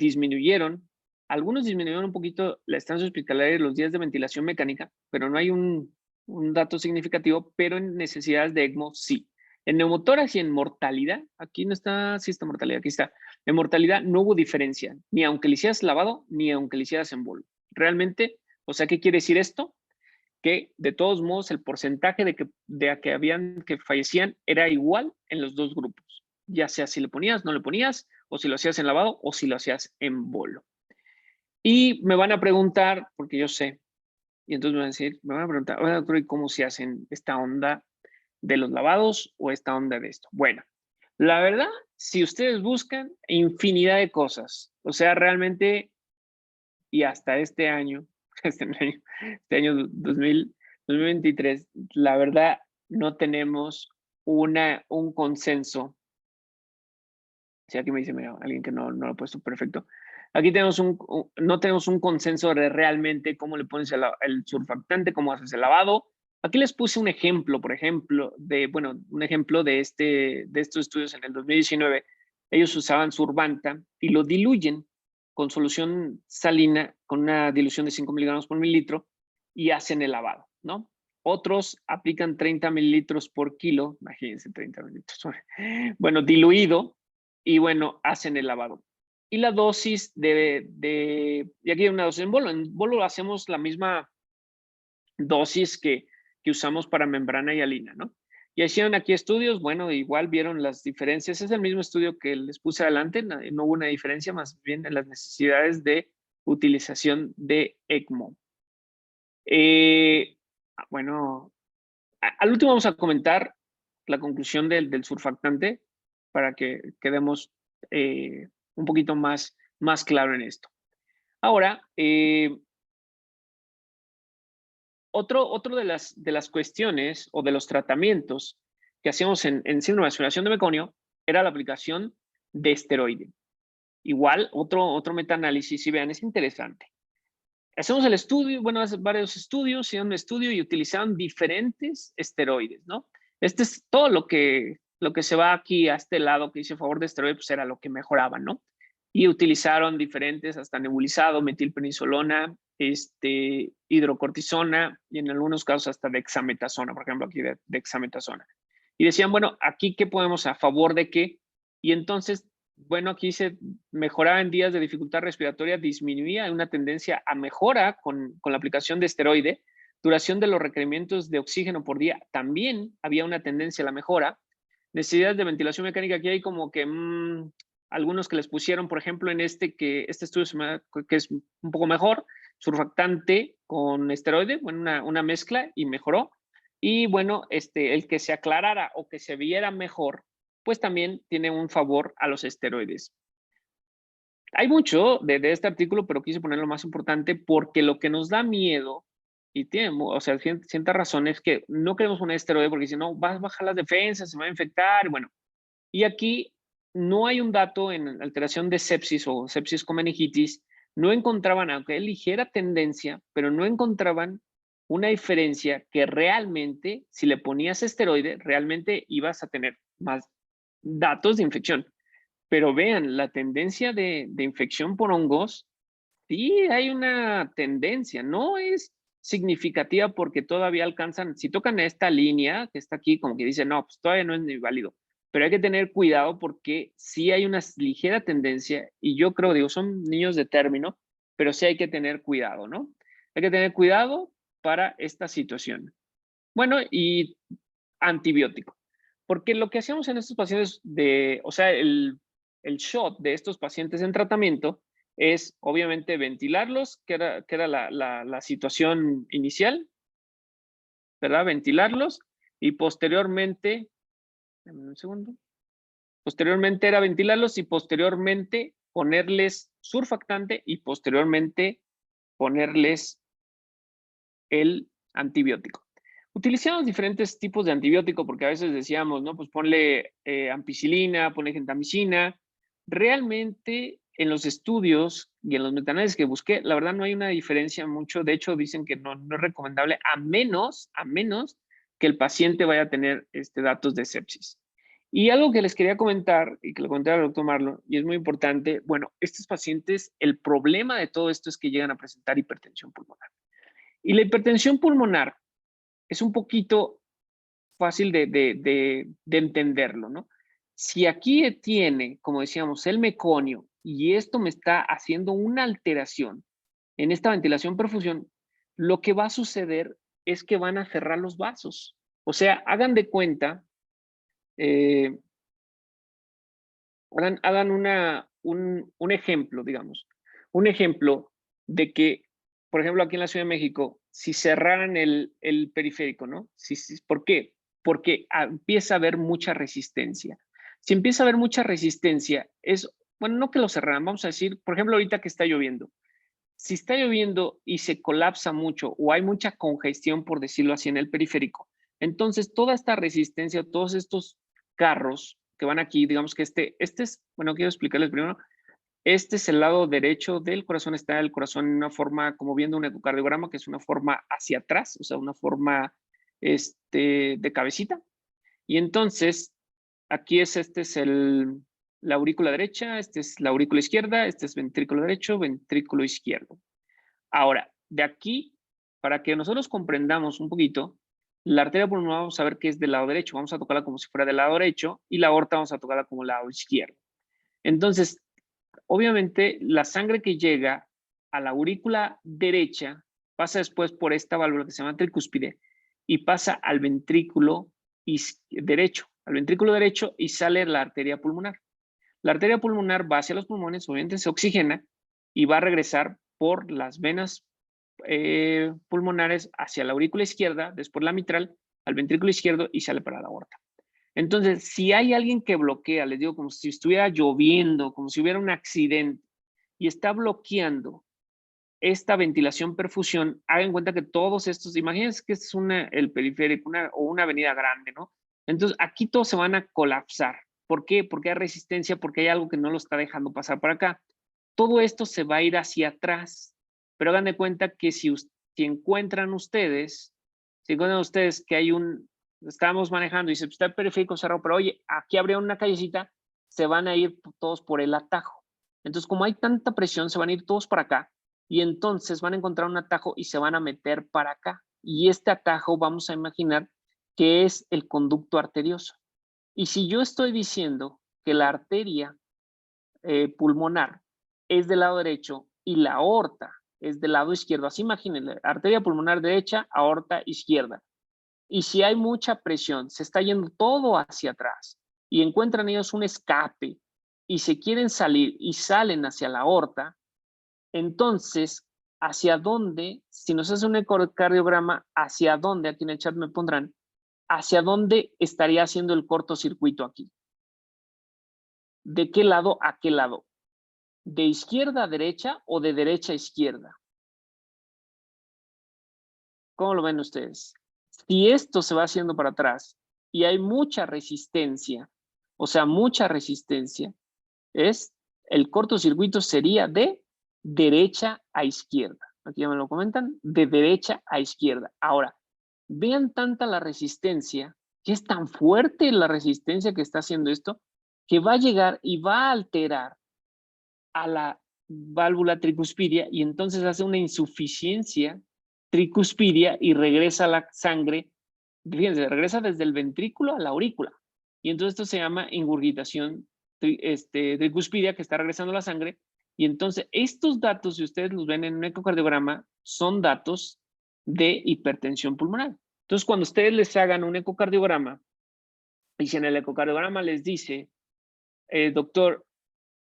Speaker 3: algunos disminuyeron un poquito la estancia hospitalaria y los días de ventilación mecánica, pero no hay un dato significativo, pero en necesidades de ECMO sí. En neumotórax y en mortalidad, aquí no está, sí está mortalidad, aquí está. En mortalidad no hubo diferencia, ni aunque le hicieras lavado, ni aunque le hicieras en bolo. Realmente, o sea, ¿qué quiere decir esto? Que de todos modos el porcentaje que fallecían era igual en los dos grupos, ya sea si le ponías, no le ponías, o si lo hacías en lavado, o si lo hacías en bolo. Y me van a preguntar, porque yo sé, y entonces me van a preguntar, oye, doctor, ¿y cómo se hacen esta onda de los lavados o esta onda de esto? Bueno, la verdad, si ustedes buscan infinidad de cosas, o sea, realmente, y hasta este año, este año 2023, la verdad, no tenemos un consenso. Sí, aquí me dice, mira, alguien que no lo ha puesto perfecto. Aquí tenemos no tenemos un consenso de realmente cómo le pones el surfactante, cómo haces el lavado. Aquí les puse un ejemplo, por ejemplo, un ejemplo de estos estudios en el 2019. Ellos usaban Survanta y lo diluyen con solución salina, con una dilución de 5 miligramos por mililitro y hacen el lavado, ¿no? Otros aplican 30 mililitros por kilo, imagínense 30 mililitros, bueno, diluido, y bueno, hacen el lavado. Y la dosis y aquí hay una dosis en bolo hacemos la misma dosis que usamos para membrana y halina, ¿no? Y hicieron aquí estudios, bueno, igual vieron las diferencias. Es el mismo estudio que les puse adelante, no hubo una diferencia, más bien en las necesidades de utilización de ECMO. Bueno, al último vamos a comentar la conclusión del surfactante para que quedemos un poquito más claro en esto. Ahora, otro de las cuestiones o de los tratamientos que hacíamos en síndrome de sudoración de meconio era la aplicación de esteroide. Igual, otro metaanálisis, si vean, es interesante. Hacemos el estudio, bueno, hace varios estudios, hicieron un estudio y utilizaron diferentes esteroides, ¿no? Este es todo lo que se va aquí a este lado que dice a favor de esteroide, pues era lo que mejoraban, ¿no? Y utilizaron diferentes, hasta nebulizado, metilprednisolona, hidrocortisona y en algunos casos hasta dexametasona, por ejemplo, aquí dexametasona. Y decían, bueno, aquí qué podemos a favor de qué. Y entonces, bueno, aquí se mejoraba en días de dificultad respiratoria, disminuía, hay una tendencia a mejora con la aplicación de esteroide. Duración de los requerimientos de oxígeno por día, también había una tendencia a la mejora. Necesidades de ventilación mecánica, aquí hay como que algunos que les pusieron, por ejemplo, en este estudio que es un poco mejor, surfactante con esteroide, bueno, una mezcla y mejoró. Y bueno, el que se aclarara o que se viera mejor, pues también tiene un favor a los esteroides. Hay mucho de este artículo, pero quise poner lo más importante porque lo que nos da miedo, y tiene, o sea, cierta razón, es que no queremos poner esteroide porque si no, vas a bajar las defensas, se va a infectar, bueno. Y aquí no hay un dato en alteración de sepsis o sepsis con meningitis, no encontraban, aunque hay ligera tendencia, pero no encontraban una diferencia que realmente, si le ponías esteroide, realmente ibas a tener más datos de infección. Pero vean, la tendencia de infección por hongos, sí hay una tendencia, no es significativa porque todavía alcanzan, si tocan esta línea que está aquí, como que dice, no, pues todavía no es ni válido. Pero hay que tener cuidado porque sí hay una ligera tendencia y yo creo, digo, son niños de término, pero sí hay que tener cuidado, ¿no? Hay que tener cuidado para esta situación. Bueno, y antibiótico. Porque lo que hacíamos en estos pacientes o sea, el shot de estos pacientes en tratamiento es obviamente ventilarlos, que era la situación inicial, ¿verdad? Ventilarlos y posteriormente, un segundo, posteriormente era ventilarlos y posteriormente ponerles surfactante y posteriormente ponerles el antibiótico. Utilizamos diferentes tipos de antibiótico porque a veces decíamos, no, pues ponle ampicilina, ponle gentamicina. Realmente en los estudios y en los metaanálisis que busqué, la verdad no hay una diferencia mucho. De hecho, dicen que no es recomendable a menos que el paciente vaya a tener datos de sepsis. Y algo que les quería comentar, y que le comenté al doctor Marlon, y es muy importante, bueno, estos pacientes, el problema de todo esto es que llegan a presentar hipertensión pulmonar. Y la hipertensión pulmonar es un poquito fácil de entenderlo, ¿no? Si aquí tiene, como decíamos, el meconio y esto me está haciendo una alteración en esta ventilación-perfusión, lo que va a suceder es que van a cerrar los vasos. O sea, hagan de cuenta, hagan un ejemplo, digamos, un ejemplo de que, por ejemplo, aquí en la Ciudad de México, si cerraran el periférico, ¿no? ¿Por qué? Porque empieza a haber mucha resistencia. Si empieza a haber mucha resistencia, bueno, no que lo cerraran, vamos a decir, por ejemplo, ahorita que está lloviendo, si está lloviendo y se colapsa mucho o hay mucha congestión, por decirlo así, en el periférico, entonces toda esta resistencia, todos estos carros que van aquí, digamos que este es, bueno, quiero explicarles primero, este es el lado derecho del corazón, está el corazón en una forma, como viendo un ecocardiograma, que es una forma hacia atrás, o sea, una forma de cabecita. Y entonces, aquí este es la aurícula derecha, este es la aurícula izquierda, este es ventrículo derecho, ventrículo izquierdo. Ahora, de aquí, para que nosotros comprendamos un poquito, la arteria pulmonar vamos a ver que es del lado derecho, vamos a tocarla como si fuera del lado derecho, y la aorta vamos a tocarla como lado izquierdo. Entonces, obviamente, la sangre que llega a la aurícula derecha pasa después por esta válvula que se llama tricúspide y pasa al ventrículo derecho, y sale la arteria pulmonar. La arteria pulmonar va hacia los pulmones, obviamente se oxigena y va a regresar por las venas pulmonares hacia la aurícula izquierda, después la mitral, al ventrículo izquierdo y sale para la aorta. Entonces, si hay alguien que bloquea, les digo, como si estuviera lloviendo, como si hubiera un accidente y está bloqueando esta ventilación perfusión, hagan cuenta que todos estos, imagínense que es el periférico o una avenida grande, ¿no? Entonces, aquí todos se van a colapsar. ¿Por qué? Porque hay resistencia, porque hay algo que no lo está dejando pasar para acá. Todo esto se va a ir hacia atrás, pero hagan de cuenta que si encuentran ustedes, que hay estamos manejando y se está el periférico cerrado, pero oye, aquí habría una callecita, se van a ir todos por el atajo. Entonces, como hay tanta presión, se van a ir todos para acá y entonces van a encontrar un atajo y se van a meter para acá. Y este atajo vamos a imaginar que es el conducto arterioso. Y si yo estoy diciendo que la arteria pulmonar es del lado derecho y la aorta es del lado izquierdo, así imagínense, arteria pulmonar derecha, aorta izquierda. Y si hay mucha presión, se está yendo todo hacia atrás y encuentran ellos un escape y se quieren salir y salen hacia la aorta, entonces, ¿hacia dónde? Si nos hace un ecocardiograma, ¿hacia dónde? Aquí en el chat me pondrán, ¿hacia dónde estaría haciendo el cortocircuito aquí? ¿De qué lado a qué lado? ¿De izquierda a derecha o de derecha a izquierda? ¿Cómo lo ven ustedes? Si esto se va haciendo para atrás y hay mucha resistencia, o sea, mucha resistencia, el cortocircuito sería de derecha a izquierda. Aquí ya me lo comentan, de derecha a izquierda. Ahora, vean tanta la resistencia, que es tan fuerte la resistencia que está haciendo esto, que va a llegar y va a alterar a la válvula tricuspidia y entonces hace una insuficiencia tricuspidia y regresa la sangre, fíjense, regresa desde el ventrículo a la aurícula. Y entonces esto se llama ingurgitación tricuspidia, que está regresando la sangre. Y entonces estos datos, si ustedes los ven en un ecocardiograma, son datos de hipertensión pulmonar. Entonces cuando ustedes les hagan un ecocardiograma, y si en el ecocardiograma les dice, doctor,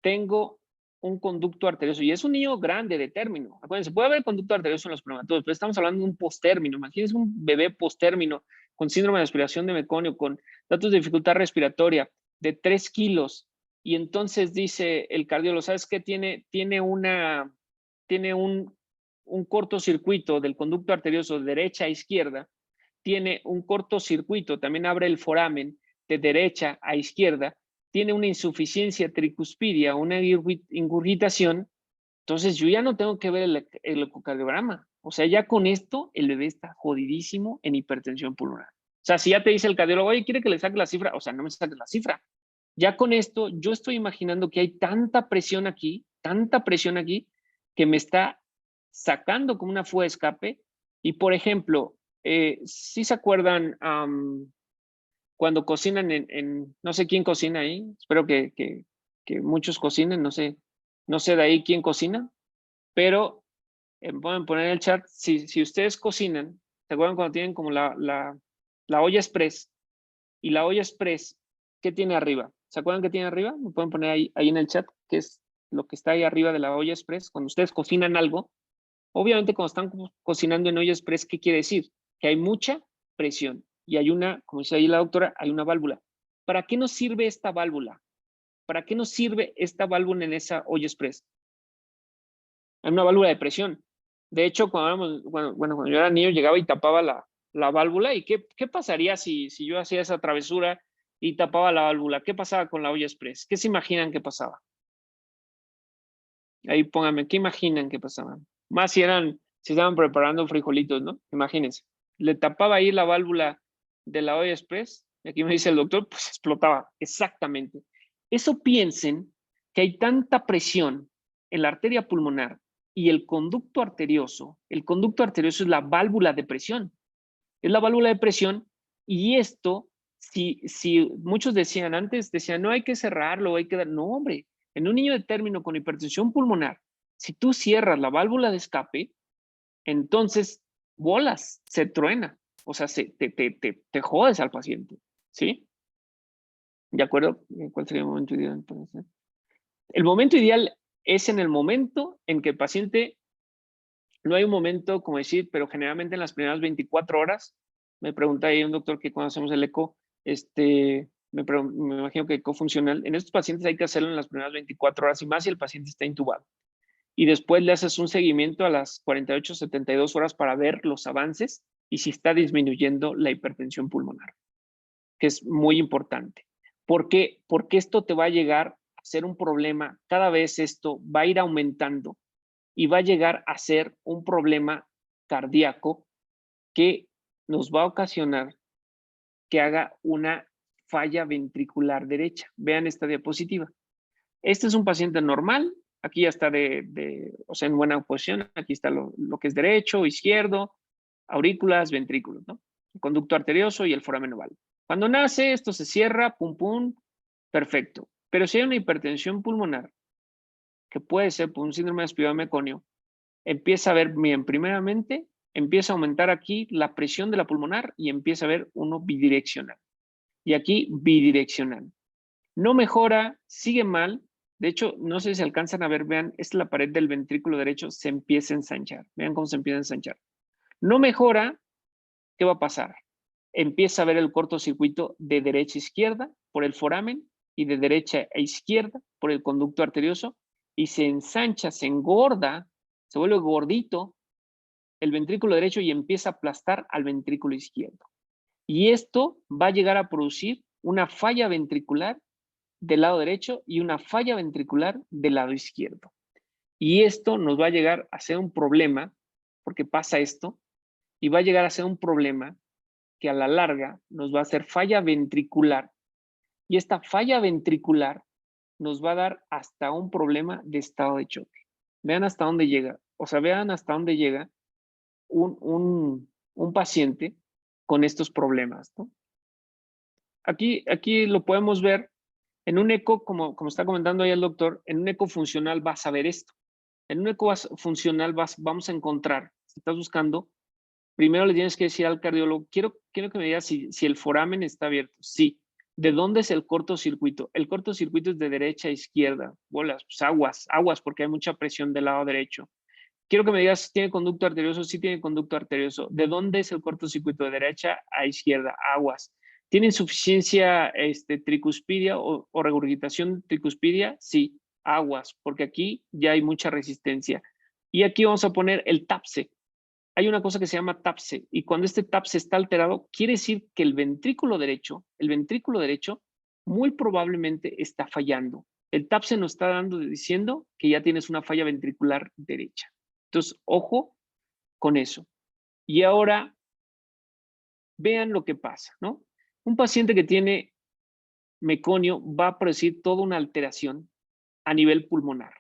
Speaker 3: tengo un conducto arterioso, y es un niño grande de término. Acuérdense, puede haber conducto arterioso en los prematuros, pero estamos hablando de un postérmino. Imagínense un bebé postérmino con síndrome de aspiración de meconio, con datos de dificultad respiratoria de 3 kilos, y entonces dice el cardiólogo, ¿sabes qué? Tiene un cortocircuito del conducto arterioso de derecha a izquierda, tiene un cortocircuito, también abre el foramen de derecha a izquierda, tiene una insuficiencia tricuspidia, una ingurgitación, entonces yo ya no tengo que ver el ecocardiograma. O sea, ya con esto el bebé está jodidísimo en hipertensión pulmonar. O sea, si ya te dice el cardiólogo, oye, ¿quiere que le saque la cifra? O sea, no me saques la cifra. Ya con esto yo estoy imaginando que hay tanta presión aquí, que me está sacando como una fuga de escape. Y por ejemplo, si se acuerdan cuando cocinan no sé quién cocina ahí, espero que muchos cocinen, no sé de ahí quién cocina, pero pueden poner en el chat, si ustedes cocinan, ¿se acuerdan cuando tienen como la olla express? Y la olla express, ¿qué tiene arriba? ¿Se acuerdan qué tiene arriba? Me pueden poner ahí en el chat, qué es lo que está ahí arriba de la olla express. Cuando ustedes cocinan algo, obviamente cuando están cocinando en olla express, ¿qué quiere decir? Que hay mucha presión y hay como dice ahí la doctora, hay una válvula. ¿Para qué nos sirve esta válvula? ¿Para qué nos sirve esta válvula en esa olla express? Hay una válvula de presión. De hecho, cuando yo era niño, llegaba y tapaba la válvula. ¿Y qué pasaría si yo hacía esa travesura y tapaba la válvula? ¿Qué pasaba con la olla express? ¿Qué se imaginan que pasaba? Ahí pónganme, ¿qué imaginan que pasaba? Más si estaban preparando frijolitos, ¿no? Imagínense. Le tapaba ahí la válvula de la olla express, y aquí me dice el doctor, pues explotaba. Exactamente. Eso piensen que hay tanta presión en la arteria pulmonar y el conducto arterioso es la válvula de presión. Es la válvula de presión y esto, si muchos decían antes, no hay que cerrarlo, hay que dar, no hombre, en un niño de término con hipertensión pulmonar, si tú cierras la válvula de escape, entonces bolas, se truena, o sea, te jodes al paciente, ¿sí? ¿De acuerdo? ¿Cuál sería el momento ideal entonces? El momento ideal es en el momento en que el paciente, no hay un momento, como decir, pero generalmente en las primeras 24 horas, me pregunta ahí un doctor que cuando hacemos el eco, me imagino que eco funcional, en estos pacientes hay que hacerlo en las primeras 24 horas y más si el paciente está intubado. Y después le haces un seguimiento a las 48, 72 horas para ver los avances y si está disminuyendo la hipertensión pulmonar, que es muy importante. ¿Por qué? Porque esto te va a llegar a ser un problema, cada vez esto va a ir aumentando y va a llegar a ser un problema cardíaco que nos va a ocasionar que haga una falla ventricular derecha. Vean esta diapositiva. Este es un paciente normal, aquí ya está o sea, en buena posición, aquí está lo que es derecho, izquierdo, aurículas, ventrículos, ¿no? El conducto arterioso y el foramen oval. Cuando nace, esto se cierra, pum, pum, perfecto. Pero si hay una hipertensión pulmonar, que puede ser por un síndrome de aspirado meconio, empieza a ver bien, primeramente, empieza a aumentar aquí la presión de la pulmonar y empieza a ver uno bidireccional. Y aquí bidireccional. No mejora, sigue mal. De hecho, no sé si alcanzan a ver, vean, esta es la pared del ventrículo derecho, se empieza a ensanchar. Vean cómo se empieza a ensanchar. No mejora, ¿qué va a pasar? Empieza a ver el cortocircuito de derecha a izquierda por el foramen y de derecha a izquierda por el conducto arterioso y se ensancha, se engorda, se vuelve gordito el ventrículo derecho y empieza a aplastar al ventrículo izquierdo. Y esto va a llegar a producir una falla ventricular del lado derecho y una falla ventricular del lado izquierdo. Y esto nos va a llegar a ser un problema, porque pasa esto, y va a llegar a ser un problema que a la larga nos va a hacer falla ventricular. Y esta falla ventricular nos va a dar hasta un problema de estado de choque. Vean hasta dónde llega, o sea, vean hasta dónde llega un paciente con estos problemas, ¿no? Aquí lo podemos ver en un eco, como está comentando ahí el doctor, en un eco funcional vas a ver esto. En un eco funcional vamos a encontrar, si estás buscando, primero le tienes que decir al cardiólogo, quiero que me digas si el foramen está abierto. Sí. ¿De dónde es el cortocircuito? El cortocircuito es de derecha a izquierda. Bolas, pues aguas, porque hay mucha presión del lado derecho. Quiero que me digas si tiene conducto arterioso. Sí tiene conducto arterioso. ¿De dónde es el cortocircuito? De derecha a izquierda. Aguas. ¿Tiene insuficiencia tricuspidia o regurgitación tricuspidia? Sí. Aguas, porque aquí ya hay mucha resistencia. Y aquí vamos a poner el TAPSE. Hay una cosa que se llama TAPSE y cuando este TAPSE está alterado, quiere decir que el ventrículo derecho muy probablemente está fallando. El TAPSE nos está diciendo que ya tienes una falla ventricular derecha. Entonces, ojo con eso. Y ahora, vean lo que pasa, ¿no? Un paciente que tiene meconio va a producir toda una alteración a nivel pulmonar.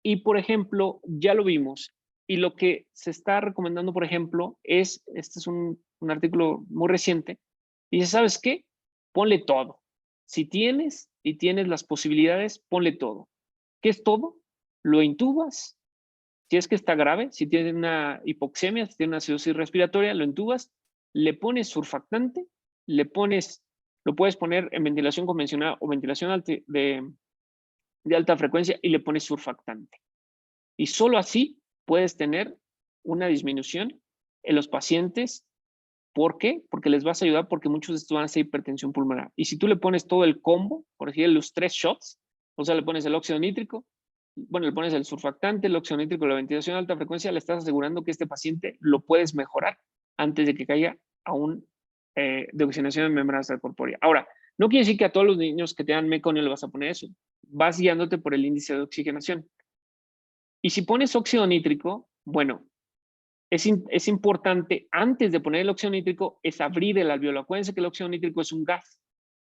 Speaker 3: Y, por ejemplo, ya lo vimos, y lo que se está recomendando, por ejemplo, este es un artículo muy reciente, y dice, ¿sabes qué? Ponle todo. Si tienes las posibilidades, ponle todo. ¿Qué es todo? Lo intubas, si es que está grave, si tiene una hipoxemia, si tiene una acidosis respiratoria, lo intubas, le pones surfactante, lo puedes poner en ventilación convencional o ventilación de alta frecuencia y le pones surfactante. Y solo así puedes tener una disminución en los pacientes. ¿Por qué? Porque les vas a ayudar porque muchos de estos van a ser hipertensión pulmonar. Y si tú le pones todo el combo, por ejemplo, los 3 shots, o sea, le pones el óxido nítrico, bueno, le pones el surfactante, el óxido nítrico, la ventilación de alta frecuencia, le estás asegurando que este paciente lo puedes mejorar antes de que caiga a un de oxigenación en membrana extracorpórea. Ahora, no quiere decir que a todos los niños que tengan meconio le vas a poner eso. Vas guiándote por el índice de oxigenación. Y si pones óxido nítrico, bueno, es importante, antes de poner el óxido nítrico, es abrir el alveolo. Acuérdense que el óxido nítrico es un gas.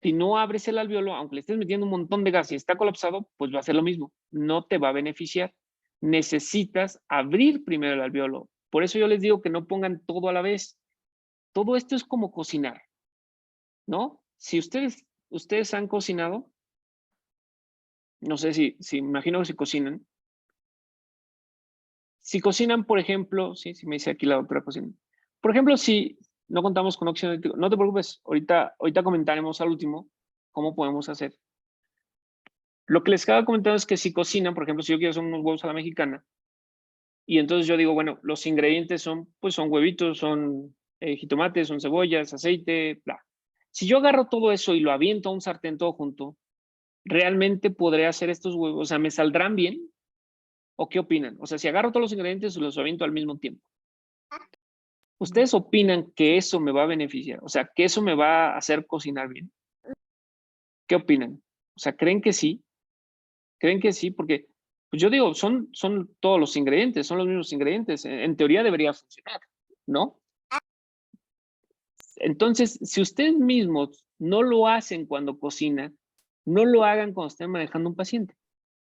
Speaker 3: Si no abres el alveolo, aunque le estés metiendo un montón de gas y está colapsado, pues va a ser lo mismo. No te va a beneficiar. Necesitas abrir primero el alveolo. Por eso yo les digo que no pongan todo a la vez. Todo esto es como cocinar, ¿no? Si ustedes han cocinado, no sé si imagino que si cocinan. Si cocinan, por ejemplo, sí, me dice aquí la doctora cocina. Por ejemplo, si no contamos con óxido nítrico, no te preocupes, ahorita comentaremos al último cómo podemos hacer. Lo que les acabo de comentar es que si cocinan, por ejemplo, si yo quiero hacer unos huevos a la mexicana, y entonces yo digo, bueno, los ingredientes son, pues son huevitos, son jitomates, son cebollas, aceite, bla. Si yo agarro todo eso y lo aviento a un sartén todo junto, ¿realmente podré hacer estos huevos? O sea, ¿me saldrán bien? ¿O qué opinan? O sea, si agarro todos los ingredientes y los aviento al mismo tiempo. ¿Ustedes opinan que eso me va a beneficiar? O sea, que eso me va a hacer cocinar bien. ¿Qué opinan? O sea, ¿creen que sí? ¿Creen que sí? Porque pues yo digo, son todos los ingredientes, son los mismos ingredientes. En teoría debería funcionar, ¿no? Entonces, si ustedes mismos no lo hacen cuando cocinan, no lo hagan cuando estén manejando un paciente.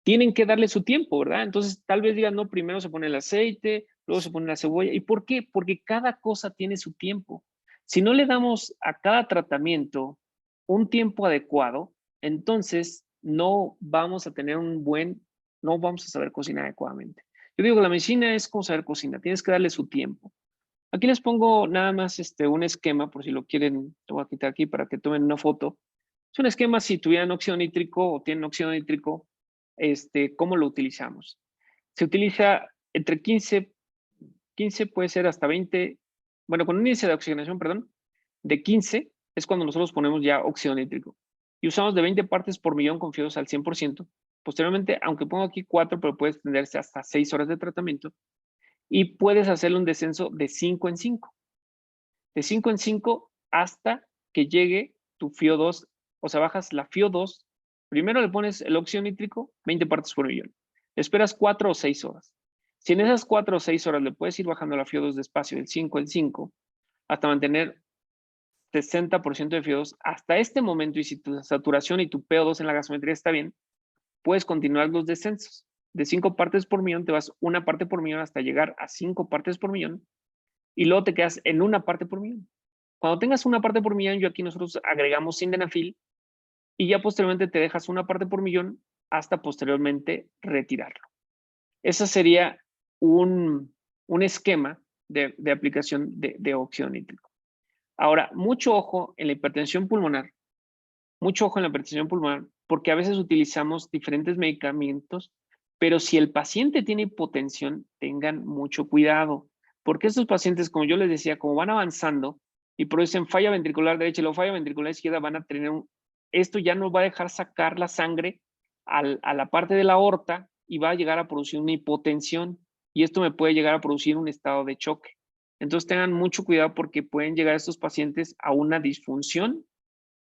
Speaker 3: Tienen que darle su tiempo, ¿verdad? Entonces, tal vez digan, no, primero se pone el aceite, luego se pone la cebolla. ¿Y por qué? Porque cada cosa tiene su tiempo. Si no le damos a cada tratamiento un tiempo adecuado, entonces no vamos a tener no vamos a saber cocinar adecuadamente. Yo digo que la medicina es como saber cocinar, tienes que darle su tiempo. Aquí les pongo nada más un esquema, por si lo quieren, lo voy a quitar aquí para que tomen una foto. Es un esquema si tuvieran óxido nítrico o tienen óxido nítrico, ¿cómo lo utilizamos? Se utiliza entre 15 puede ser hasta 20, bueno, con un índice de oxigenación, perdón, de 15 es cuando nosotros ponemos ya óxido nítrico. Y usamos de 20 partes por millón con FIO2 al 100%. Posteriormente, aunque pongo aquí 4, pero puede extenderse hasta 6 horas de tratamiento. Y puedes hacerle un descenso de 5 en 5. De 5 en 5 hasta que llegue tu FIO2, o sea, bajas la FIO2. Primero le pones el óxido nítrico, 20 partes por millón. Esperas 4 o 6 horas. Si en esas 4 o 6 horas le puedes ir bajando la FIO2 despacio, del 5 en 5, hasta mantener 60% de FIO2, hasta este momento, y si tu saturación y tu PO2 en la gasometría está bien, puedes continuar los descensos. De 5 partes por millón te vas 1 parte por millón hasta llegar a 5 partes por millón y luego te quedas en 1 parte por millón. Cuando tengas 1 parte por millón, yo aquí nosotros agregamos sildenafil y ya posteriormente te dejas 1 parte por millón hasta posteriormente retirarlo. Ese sería un esquema de aplicación de óxido nítrico. Ahora, mucho ojo en la hipertensión pulmonar, porque a veces utilizamos diferentes medicamentos, pero si el paciente tiene hipotensión, tengan mucho cuidado, porque estos pacientes, como yo les decía, como van avanzando y producen falla ventricular derecha y luego falla ventricular izquierda, van a tener esto ya no va a dejar sacar la sangre a la parte de la aorta y va a llegar a producir una hipotensión y esto me puede llegar a producir un estado de choque. Entonces tengan mucho cuidado porque pueden llegar estos pacientes a una disfunción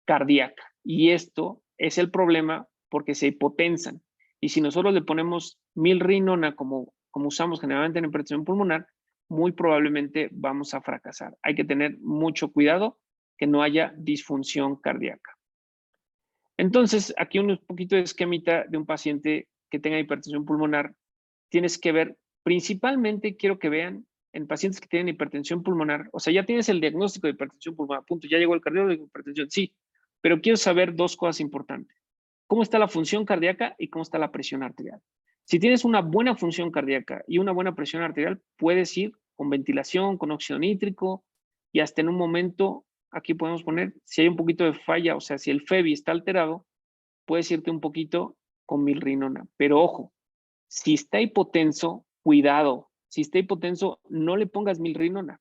Speaker 3: cardíaca y esto es el problema porque se hipotensan y si nosotros le ponemos milrinona como usamos generalmente en hipertensión pulmonar, muy probablemente vamos a fracasar. Hay que tener mucho cuidado que no haya disfunción cardíaca. Entonces, aquí un poquito de esquemita de un paciente que tenga hipertensión pulmonar. Tienes que ver, principalmente quiero que vean en pacientes que tienen hipertensión pulmonar, o sea, ya tienes el diagnóstico de hipertensión pulmonar, punto, ya llegó el cardiólogo de hipertensión, sí, pero quiero saber 2 cosas importantes. ¿Cómo está la función cardíaca y cómo está la presión arterial? Si tienes una buena función cardíaca y una buena presión arterial, puedes ir con ventilación, con óxido nítrico y hasta en un momento, aquí podemos poner, si hay un poquito de falla, o sea, si el FEBI está alterado, puedes irte un poquito con milrinona. Pero ojo, si está hipotenso, cuidado. Si está hipotenso, no le pongas milrinona.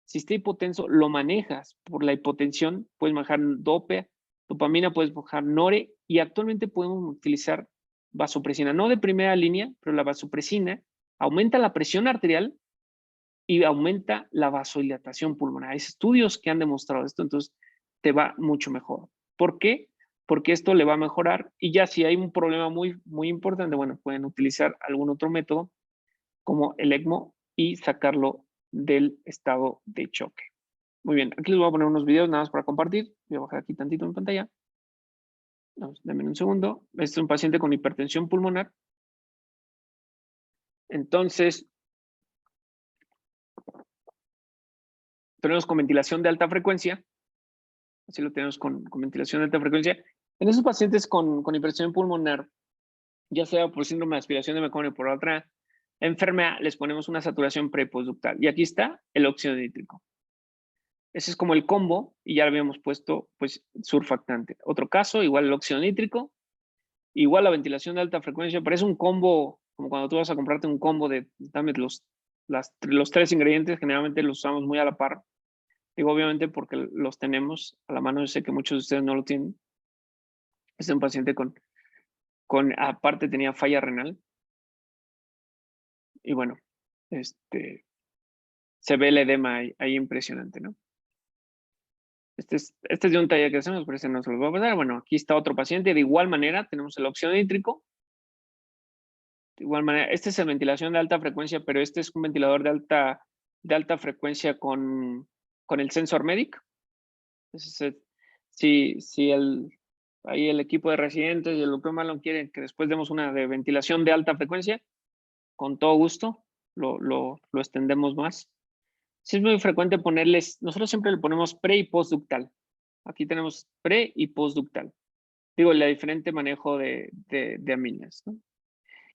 Speaker 3: Si está hipotenso, lo manejas. Por la hipotensión, puedes manejar dopamina, puedes manejar nore y actualmente podemos utilizar vasopresina, no de primera línea, pero la vasopresina aumenta la presión arterial y aumenta la vasodilatación pulmonar. Hay estudios que han demostrado esto, entonces te va mucho mejor. ¿Por qué? Porque esto le va a mejorar y ya si hay un problema muy importante, bueno, pueden utilizar algún otro método como el ECMO y sacarlo del estado de choque. Muy bien, aquí les voy a poner unos videos nada más para compartir. Voy a bajar aquí tantito en pantalla. Denme un segundo. Este es un paciente con hipertensión pulmonar. Entonces, tenemos con ventilación de alta frecuencia. Así lo tenemos con ventilación de alta frecuencia. En esos pacientes con hipertensión pulmonar, ya sea por síndrome de aspiración de meconio o por otra enfermedad, les ponemos una saturación pre- y postductal. Y aquí está el óxido nítrico. Ese es como el combo y ya le habíamos puesto pues surfactante. Otro caso, igual el óxido nítrico, igual la ventilación de alta frecuencia. Parece un combo, como cuando tú vas a comprarte un combo de, dame los 3 ingredientes, generalmente los usamos muy a la par. Digo, obviamente porque los tenemos a la mano, yo sé que muchos de ustedes no lo tienen. Este es un paciente aparte tenía falla renal. Y bueno, se ve el edema ahí impresionante, ¿no? Este es de un taller que hacemos, pero ese no se los voy a pasar. Bueno, aquí está otro paciente. De igual manera, tenemos el óxido nítrico. De igual manera, este es el ventilación de alta frecuencia, pero este es un ventilador de alta frecuencia con el sensor MEDIC. Entonces, si ahí el equipo de residentes y el doctor Marlon quieren que después demos una de ventilación de alta frecuencia, con todo gusto, lo extendemos más. Sí es muy frecuente ponerles, nosotros siempre le ponemos pre y postductal. Aquí tenemos pre y postductal. Digo, el diferente manejo de aminas, ¿no?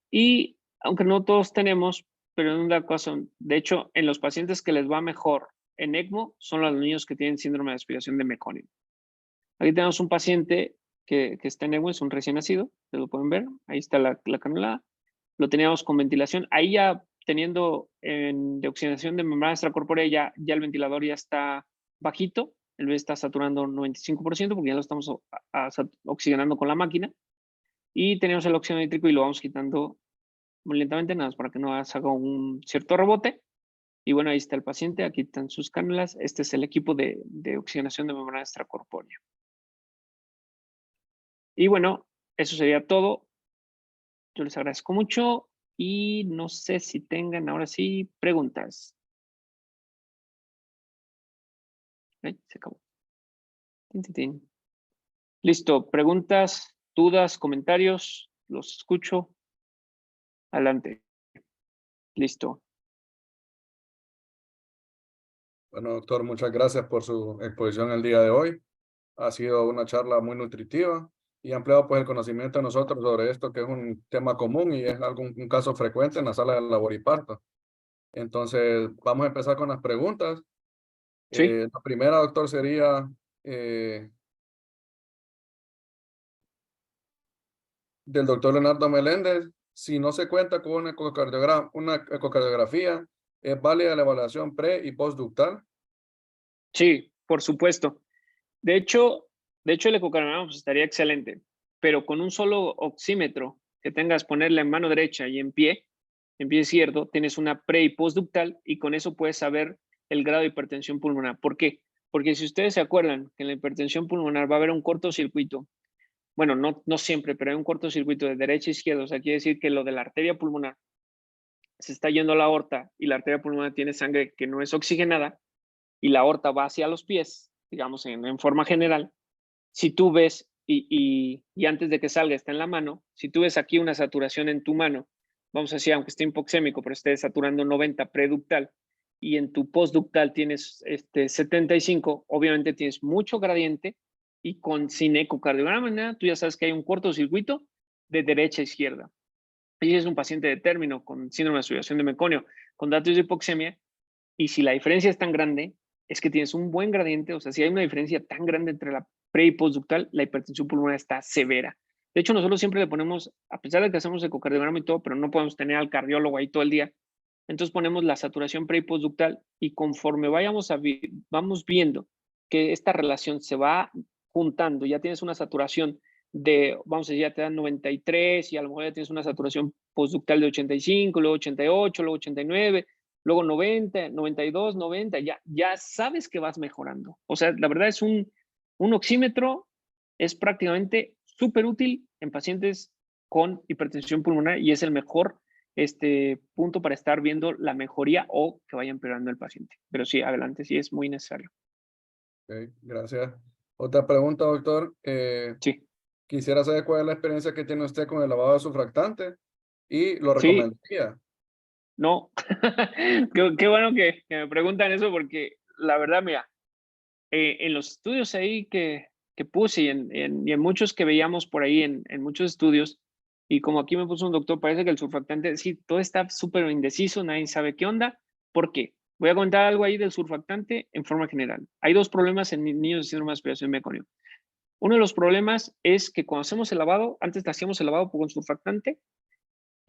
Speaker 3: Y aunque no todos tenemos, pero en un caso, de hecho, en los pacientes que les va mejor en ECMO son los niños que tienen síndrome de aspiración de meconio. Aquí tenemos un paciente que está en ECMO, es un recién nacido, lo pueden ver, ahí está la canula, lo teníamos con ventilación, ahí ya teniendo de oxigenación de membrana extracorpórea, ya el ventilador ya está bajito, el bebé está saturando 95% porque ya lo estamos oxigenando con la máquina, y tenemos el óxido nítrico y lo vamos quitando muy lentamente, nada más para que no haga un cierto rebote. Y bueno, ahí está el paciente, aquí están sus cánulas. Este es el equipo de oxigenación de membrana extracorpórea. Y bueno, eso sería todo. Yo les agradezco mucho y no sé si tengan ahora sí preguntas. Ay, se acabó. Tin, tin, tin. Listo, preguntas, dudas, comentarios, los escucho. Adelante. Listo.
Speaker 2: Bueno, doctor, muchas gracias por su exposición el día de hoy. Ha sido una charla muy nutritiva y ha ampliado pues el conocimiento de nosotros sobre esto, que es un tema común y es un caso frecuente en la sala de labor y parto. Entonces, vamos a empezar con las preguntas.
Speaker 3: Sí.
Speaker 2: La primera, doctor, sería del doctor Leonardo Meléndez. Si no se cuenta con una ecocardiografía, ¿es válida la evaluación pre y postductal?
Speaker 3: Sí, por supuesto. De hecho el ecocardiograma pues, estaría excelente, pero con un solo oxímetro que tengas ponerle en mano derecha y en pie izquierdo, tienes una pre y postductal y con eso puedes saber el grado de hipertensión pulmonar. ¿Por qué? Porque si ustedes se acuerdan que en la hipertensión pulmonar va a haber un cortocircuito, bueno, no siempre, pero hay un cortocircuito de derecha a izquierda, o sea, quiere decir que lo de la arteria pulmonar se está yendo a la aorta y la arteria pulmonar tiene sangre que no es oxigenada y la aorta va hacia los pies, digamos en forma general. Si tú ves, y antes de que salga está en la mano, si tú ves aquí una saturación en tu mano, vamos a decir, aunque esté hipoxémico, pero esté saturando 90 preductal, y en tu postductal tienes 75, obviamente tienes mucho gradiente, y sin ecocardiograma, tú ya sabes que hay un cortocircuito de derecha a izquierda. Y es un paciente de término con síndrome de aspiración de meconio, con datos de hipoxemia, y si la diferencia es tan grande, es que tienes un buen gradiente, o sea, si hay una diferencia tan grande entre la pre y postductal, la hipertensión pulmonar está severa. De hecho, nosotros siempre le ponemos, a pesar de que hacemos ecocardiograma y todo, pero no podemos tener al cardiólogo ahí todo el día, entonces ponemos la saturación pre y postductal y conforme vamos viendo que esta relación se va juntando, ya tienes una saturación vamos a decir, ya te dan 93 y a lo mejor ya tienes una saturación postductal de 85, luego 88, luego 89, luego 90, 92, 90, ya sabes que vas mejorando. O sea, la verdad es un oxímetro es prácticamente súper útil en pacientes con hipertensión pulmonar y es el mejor punto para estar viendo la mejoría o que vaya empeorando el paciente. Pero sí, adelante, sí es muy necesario.
Speaker 2: Ok, gracias. Otra pregunta, doctor.
Speaker 3: Sí.
Speaker 2: Quisiera saber cuál es la experiencia que tiene usted con el lavado de surfactante y lo
Speaker 3: Sí.
Speaker 2: recomendaría.
Speaker 3: No, qué bueno que me preguntan eso porque la verdad, mira, en los estudios ahí que puse y en muchos que veíamos por ahí, en muchos estudios, y como aquí me puso un doctor, parece que el surfactante, sí, todo está súper indeciso, nadie sabe qué onda. ¿Por qué? Voy a comentar algo ahí del surfactante en forma general. Hay dos problemas en niños de síndrome de aspiración meconium. Uno de los problemas es que cuando hacemos el lavado, antes hacíamos el lavado con surfactante,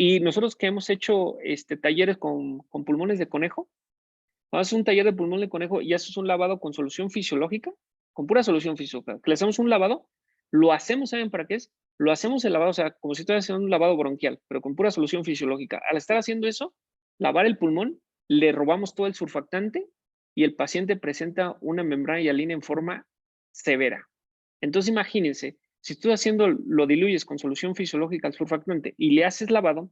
Speaker 3: y nosotros que hemos hecho talleres con pulmones de conejo, haces un taller de pulmón de conejo y haces un lavado con solución fisiológica, con pura solución fisiológica, que le hacemos un lavado, lo hacemos, ¿saben para qué es? Lo hacemos el lavado, o sea, como si estuvieras haciendo un lavado bronquial, pero con pura solución fisiológica. Al estar haciendo eso, lavar el pulmón, le robamos todo el surfactante y el paciente presenta una membrana hialina en forma severa. Entonces, imagínense, si tú haciendo, lo diluyes con solución fisiológica al surfactante y le haces lavado,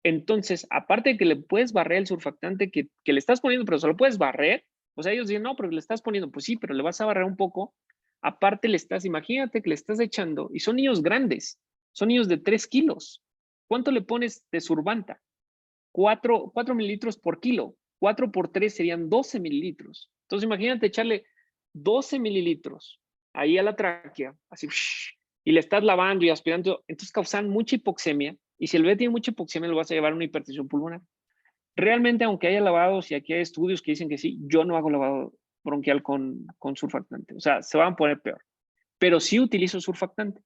Speaker 3: entonces, aparte de que le puedes barrer el surfactante que le estás poniendo, pero se lo puedes barrer, o sea, ellos dicen, no, pero le estás poniendo, pues sí, pero le vas a barrer un poco, aparte imagínate que le estás echando, y son niños grandes, son niños de 3 kilos. ¿Cuánto le pones de Survanta? 4 mililitros por kilo, 4 por 3 serían 12 mililitros. Entonces, imagínate echarle 12 mililitros ahí a la tráquea, así, y le estás lavando y aspirando, entonces causan mucha hipoxemia, y si el bebé tiene mucha hipoxemia, lo vas a llevar a una hipertensión pulmonar. Realmente, aunque haya lavados y aquí hay estudios que dicen que sí, yo no hago lavado bronquial con surfactante, o sea, se van a poner peor, pero sí utilizo surfactante.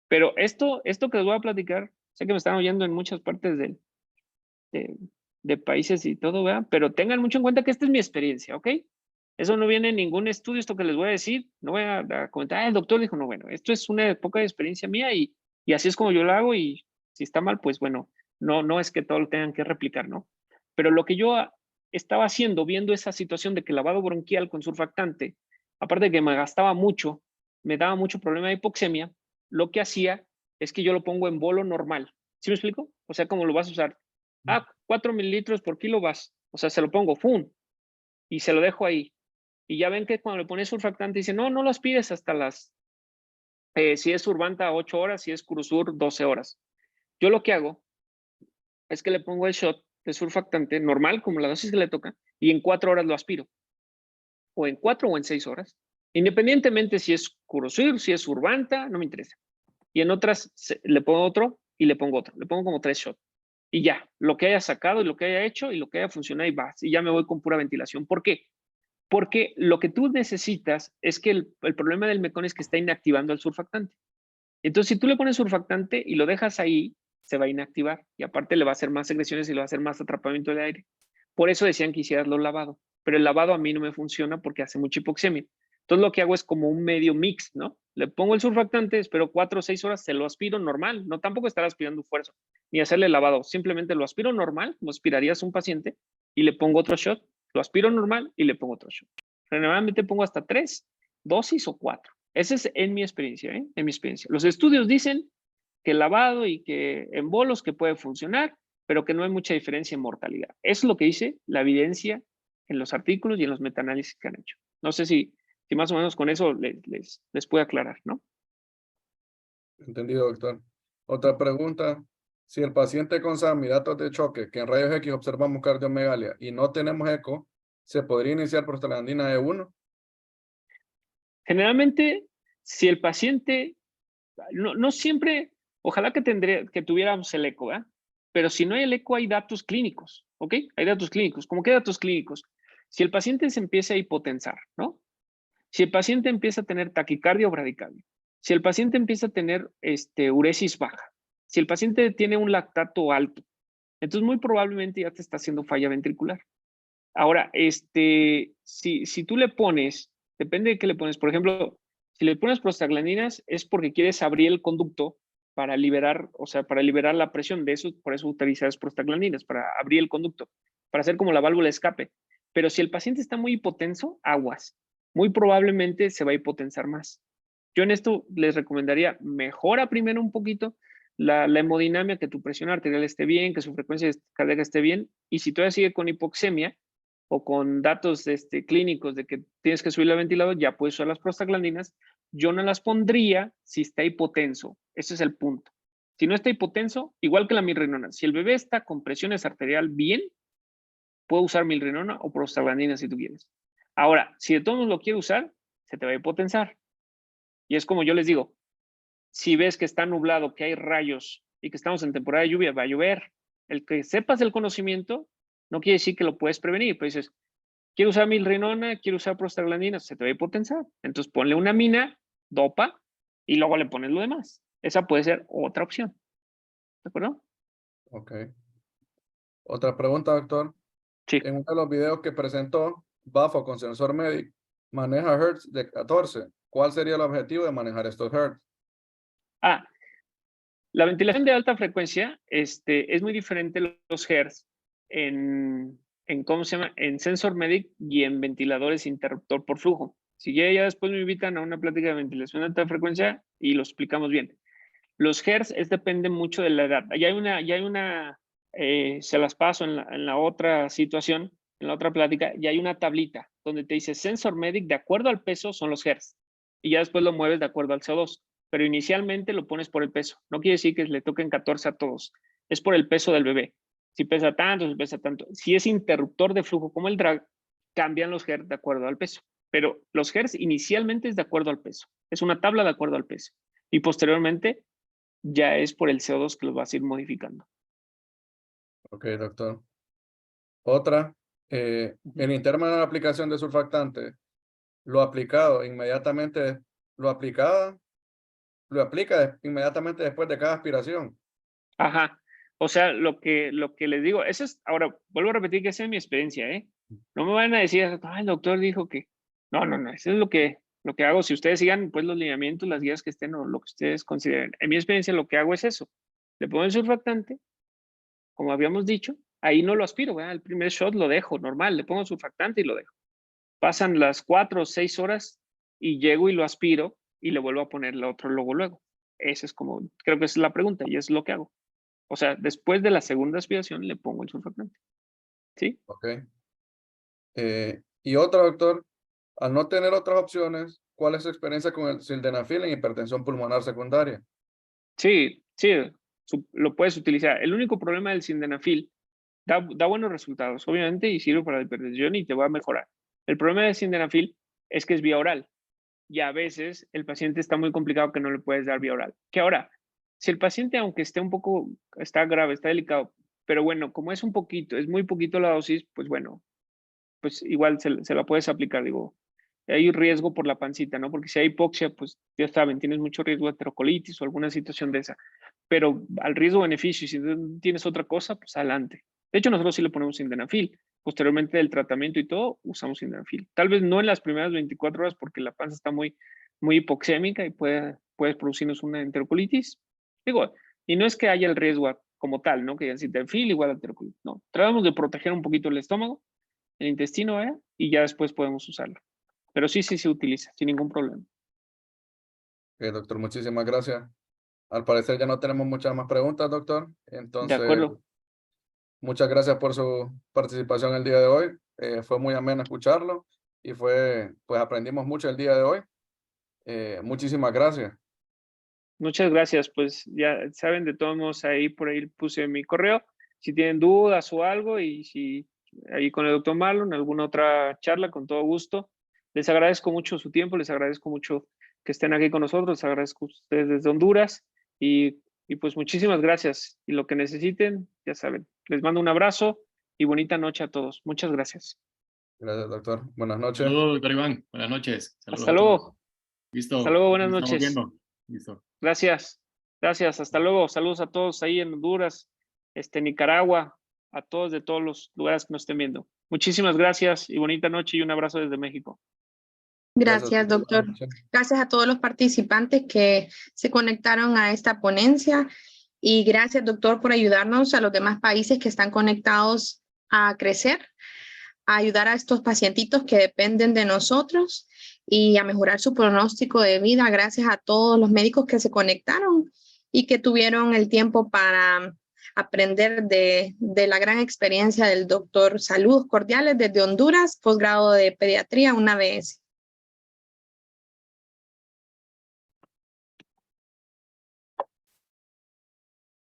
Speaker 3: Pero esto que les voy a platicar, sé que me están oyendo en muchas partes de países y todo, ¿verdad? Pero tengan mucho en cuenta que esta es mi experiencia, ¿ok? Eso no viene en ningún estudio, esto que les voy a decir, no voy a comentar, el doctor dijo, no, bueno, esto es una poca de experiencia mía y así es como yo lo hago y si está mal, pues bueno, no es que todo lo tengan que replicar, ¿no? Pero lo que yo estaba haciendo, viendo esa situación de que lavado bronquial con surfactante, aparte de que me gastaba mucho, me daba mucho problema de hipoxemia, lo que hacía es que yo lo pongo en bolo normal. ¿Sí me explico? O sea, ¿cómo lo vas a usar? 4 mililitros por kilo vas. O sea, se lo pongo, ¡fum! Y se lo dejo ahí. Y ya ven que cuando le pones surfactante, dice, no lo aspires hasta si es Survanta, 8 horas, si es Curusur, 12 horas. Yo lo que hago es que le pongo el shot de surfactante normal, como la dosis que le toca, y en 4 horas lo aspiro. O en 4 o en 6 horas. Independientemente si es Curusur, si es Survanta, no me interesa. Y en otras le pongo otro y le pongo otro. Le pongo como 3 shots. Y ya, lo que haya sacado y lo que haya hecho y lo que haya funcionado y vas. Y ya me voy con pura ventilación. ¿Por qué? Porque lo que tú necesitas es que el problema del mecón es que está inactivando el surfactante. Entonces, si tú le pones surfactante y lo dejas ahí, se va a inactivar. Y aparte le va a hacer más secreciones y le va a hacer más atrapamiento de aire. Por eso decían que hicieras lo lavado. Pero el lavado a mí no me funciona porque hace mucha hipoxemia. Entonces, lo que hago es como un medio mix, ¿no? Le pongo el surfactante, espero 4 o 6 horas, se lo aspiro normal. No tampoco estar aspirando fuerza ni hacerle lavado. Simplemente lo aspiro normal, como aspirarías a un paciente, y le pongo otro shot. Lo aspiro normal y le pongo otro shot. Generalmente pongo hasta 3 dosis o 4. Esa es en mi experiencia, ¿eh? En mi experiencia. Los estudios dicen que el lavado y que en bolos que puede funcionar, pero que no hay mucha diferencia en mortalidad. Eso es lo que dice la evidencia en los artículos y en los metaanálisis que han hecho. No sé si más o menos con eso les puede aclarar, ¿no?
Speaker 2: Entendido, doctor. Otra pregunta. Si el paciente con SAM y datos de choque, que en rayos X observamos cardiomegalia y no tenemos eco, ¿se podría iniciar prostaglandina E1?
Speaker 3: Generalmente, si el paciente, no siempre, ojalá que tuviéramos el eco, ¿verdad? Pero si no hay el eco, hay datos clínicos, ¿ok? Hay datos clínicos. ¿Cómo qué datos clínicos? Si el paciente se empieza a hipotensar, ¿no? Si el paciente empieza a tener taquicardia o bradicardia, si el paciente empieza a tener uresis baja, si el paciente tiene un lactato alto, entonces muy probablemente ya te está haciendo falla ventricular. Ahora, si tú le pones, depende de qué le pones, por ejemplo, Si le pones prostaglandinas es porque quieres abrir el conducto para liberar, o sea, para liberar la presión de eso, por eso utilizas prostaglandinas, para abrir el conducto, para hacer como la válvula de escape. Pero si el paciente está muy hipotenso, aguas. Muy probablemente se va a hipotensar más. Yo en esto les recomendaría, mejora primero un poquito la hemodinamia, que tu presión arterial esté bien, que su frecuencia cardíaca esté bien, y si todavía sigue con hipoxemia o con datos clínicos de que tienes que subir el ventilador, ya puedes usar las prostaglandinas. Yo no las pondría si está hipotenso. Ese es el punto. Si no está hipotenso, igual que la milrinona, si el bebé está con presiones arterial bien, puedo usar milrinona o prostaglandina si tú quieres. Ahora, si de todos modos lo quiero usar, se te va a hipotensar. Y es como yo les digo, si ves que está nublado, que hay rayos y que estamos en temporada de lluvia, va a llover. El que sepas el conocimiento no quiere decir que lo puedes prevenir. Pero dices, quiero usar milrinona, quiero usar prostaglandina, se te va a hipotensar. Entonces ponle una mina, dopa, y luego le pones lo demás. Esa puede ser otra opción. ¿De acuerdo?
Speaker 2: Ok. Otra pregunta, doctor.
Speaker 3: Sí.
Speaker 2: En uno de los videos que presentó, Bafo con sensor MEDIC maneja Hertz de 14. ¿Cuál sería el objetivo de manejar estos Hertz?
Speaker 3: La ventilación de alta frecuencia es muy diferente los Hertz ¿cómo se llama? En sensor MEDIC y en ventiladores interruptor por flujo. Si ya después me invitan a una plática de ventilación de alta frecuencia y lo explicamos bien. Los Hertz depende mucho de la edad. Ya hay una se las paso en la otra situación, en la otra plática, y hay una tablita donde te dice sensor MEDIC de acuerdo al peso son los Hertz. Y ya después lo mueves de acuerdo al CO2. Pero inicialmente lo pones por el peso. No quiere decir que le toquen 14 a todos. Es por el peso del bebé. Si pesa tanto, si pesa tanto. Si es interruptor de flujo como el drag, cambian los Hertz de acuerdo al peso. Pero los Hertz inicialmente es de acuerdo al peso. Es una tabla de acuerdo al peso. Y posteriormente ya es por el CO2 que lo vas a ir modificando.
Speaker 2: Ok, doctor. Otra, el interno de la aplicación de surfactante, lo aplicado inmediatamente, lo aplica inmediatamente después de cada aspiración.
Speaker 3: Ajá. O sea, lo que les digo, eso es, ahora, vuelvo a repetir que esa es mi experiencia, ¿eh? No me van a decir, el doctor dijo que, no, eso es lo que hago. Si ustedes sigan, pues, los lineamientos, las guías que estén o lo que ustedes consideren. En mi experiencia, lo que hago es eso. Le pongo el surfactante, como habíamos dicho, ahí no lo aspiro, ¿verdad? El primer shot lo dejo, normal, le pongo surfactante y lo dejo. Pasan las 4 o 6 horas y llego y lo aspiro y le vuelvo a poner el otro luego. Ese es como, creo que esa es la pregunta y es lo que hago. O sea, después de la segunda aspiración le pongo el surfactante. ¿Sí?
Speaker 2: Ok. Y otro, doctor, al no tener otras opciones, ¿cuál es su experiencia con el sildenafil en hipertensión pulmonar secundaria?
Speaker 3: Sí, lo puedes utilizar. El único problema del sildenafil da buenos resultados, obviamente, y sirve para la hipertensión y te va a mejorar. El problema del sildenafil es que es vía oral y a veces el paciente está muy complicado que no le puedes dar vía oral. Que ahora, si el paciente, aunque esté está grave, está delicado, pero bueno, como es muy poquito la dosis, pues bueno, pues igual se la puedes aplicar, digo. Hay riesgo por la pancita, ¿no? Porque si hay hipoxia, pues ya saben, tienes mucho riesgo de enterocolitis o alguna situación de esa. Pero al riesgo-beneficio, si tienes otra cosa, pues adelante. De hecho, nosotros sí le ponemos sildenafil. Posteriormente del tratamiento y todo, usamos sildenafil. Tal vez no en las primeras 24 horas porque la panza está muy hipoxémica y puede producirnos una enterocolitis. Digo, y no es que haya el riesgo como tal, ¿no? Que haya sildenafil igual a enterocolitis. No, tratamos de proteger un poquito el estómago, el intestino, y ya después podemos usarlo. Pero sí se utiliza, sin ningún problema.
Speaker 2: Doctor, muchísimas gracias. Al parecer ya no tenemos muchas más preguntas, doctor.
Speaker 3: De
Speaker 2: Entonces,
Speaker 3: acuerdo.
Speaker 2: muchas gracias por su participación el día de hoy. Fue muy ameno escucharlo y pues aprendimos mucho el día de hoy. Muchísimas gracias.
Speaker 3: Muchas gracias. Pues ya saben, de todos modos, por ahí puse mi correo. Si tienen dudas o algo, y si ahí con el doctor Marlon, alguna otra charla, con todo gusto. Les agradezco mucho su tiempo, les agradezco mucho que estén aquí con nosotros, les agradezco a ustedes desde Honduras y pues muchísimas gracias. Y lo que necesiten, ya saben. Les mando un abrazo y bonita noche a todos. Muchas gracias.
Speaker 2: Gracias, doctor. Buenas noches.
Speaker 4: Saludos, doctor Iván. Buenas noches. Saludos
Speaker 3: Hasta luego.
Speaker 4: Listo.
Speaker 3: Hasta luego, buenas
Speaker 4: Nos estamos
Speaker 3: noches.
Speaker 4: viendo. Listo.
Speaker 3: Gracias. Hasta luego. Saludos a todos ahí en Honduras, Nicaragua, a todos de todos los lugares que nos estén viendo. Muchísimas gracias y bonita noche y un abrazo desde México.
Speaker 1: Gracias, doctor. Gracias a todos los participantes que se conectaron a esta ponencia y gracias, doctor, por ayudarnos a los demás países que están conectados a crecer, a ayudar a estos pacientitos que dependen de nosotros y a mejorar su pronóstico de vida. Gracias a todos los médicos que se conectaron y que tuvieron el tiempo para aprender de la gran experiencia del doctor. Saludos cordiales desde Honduras, posgrado de pediatría, una vez.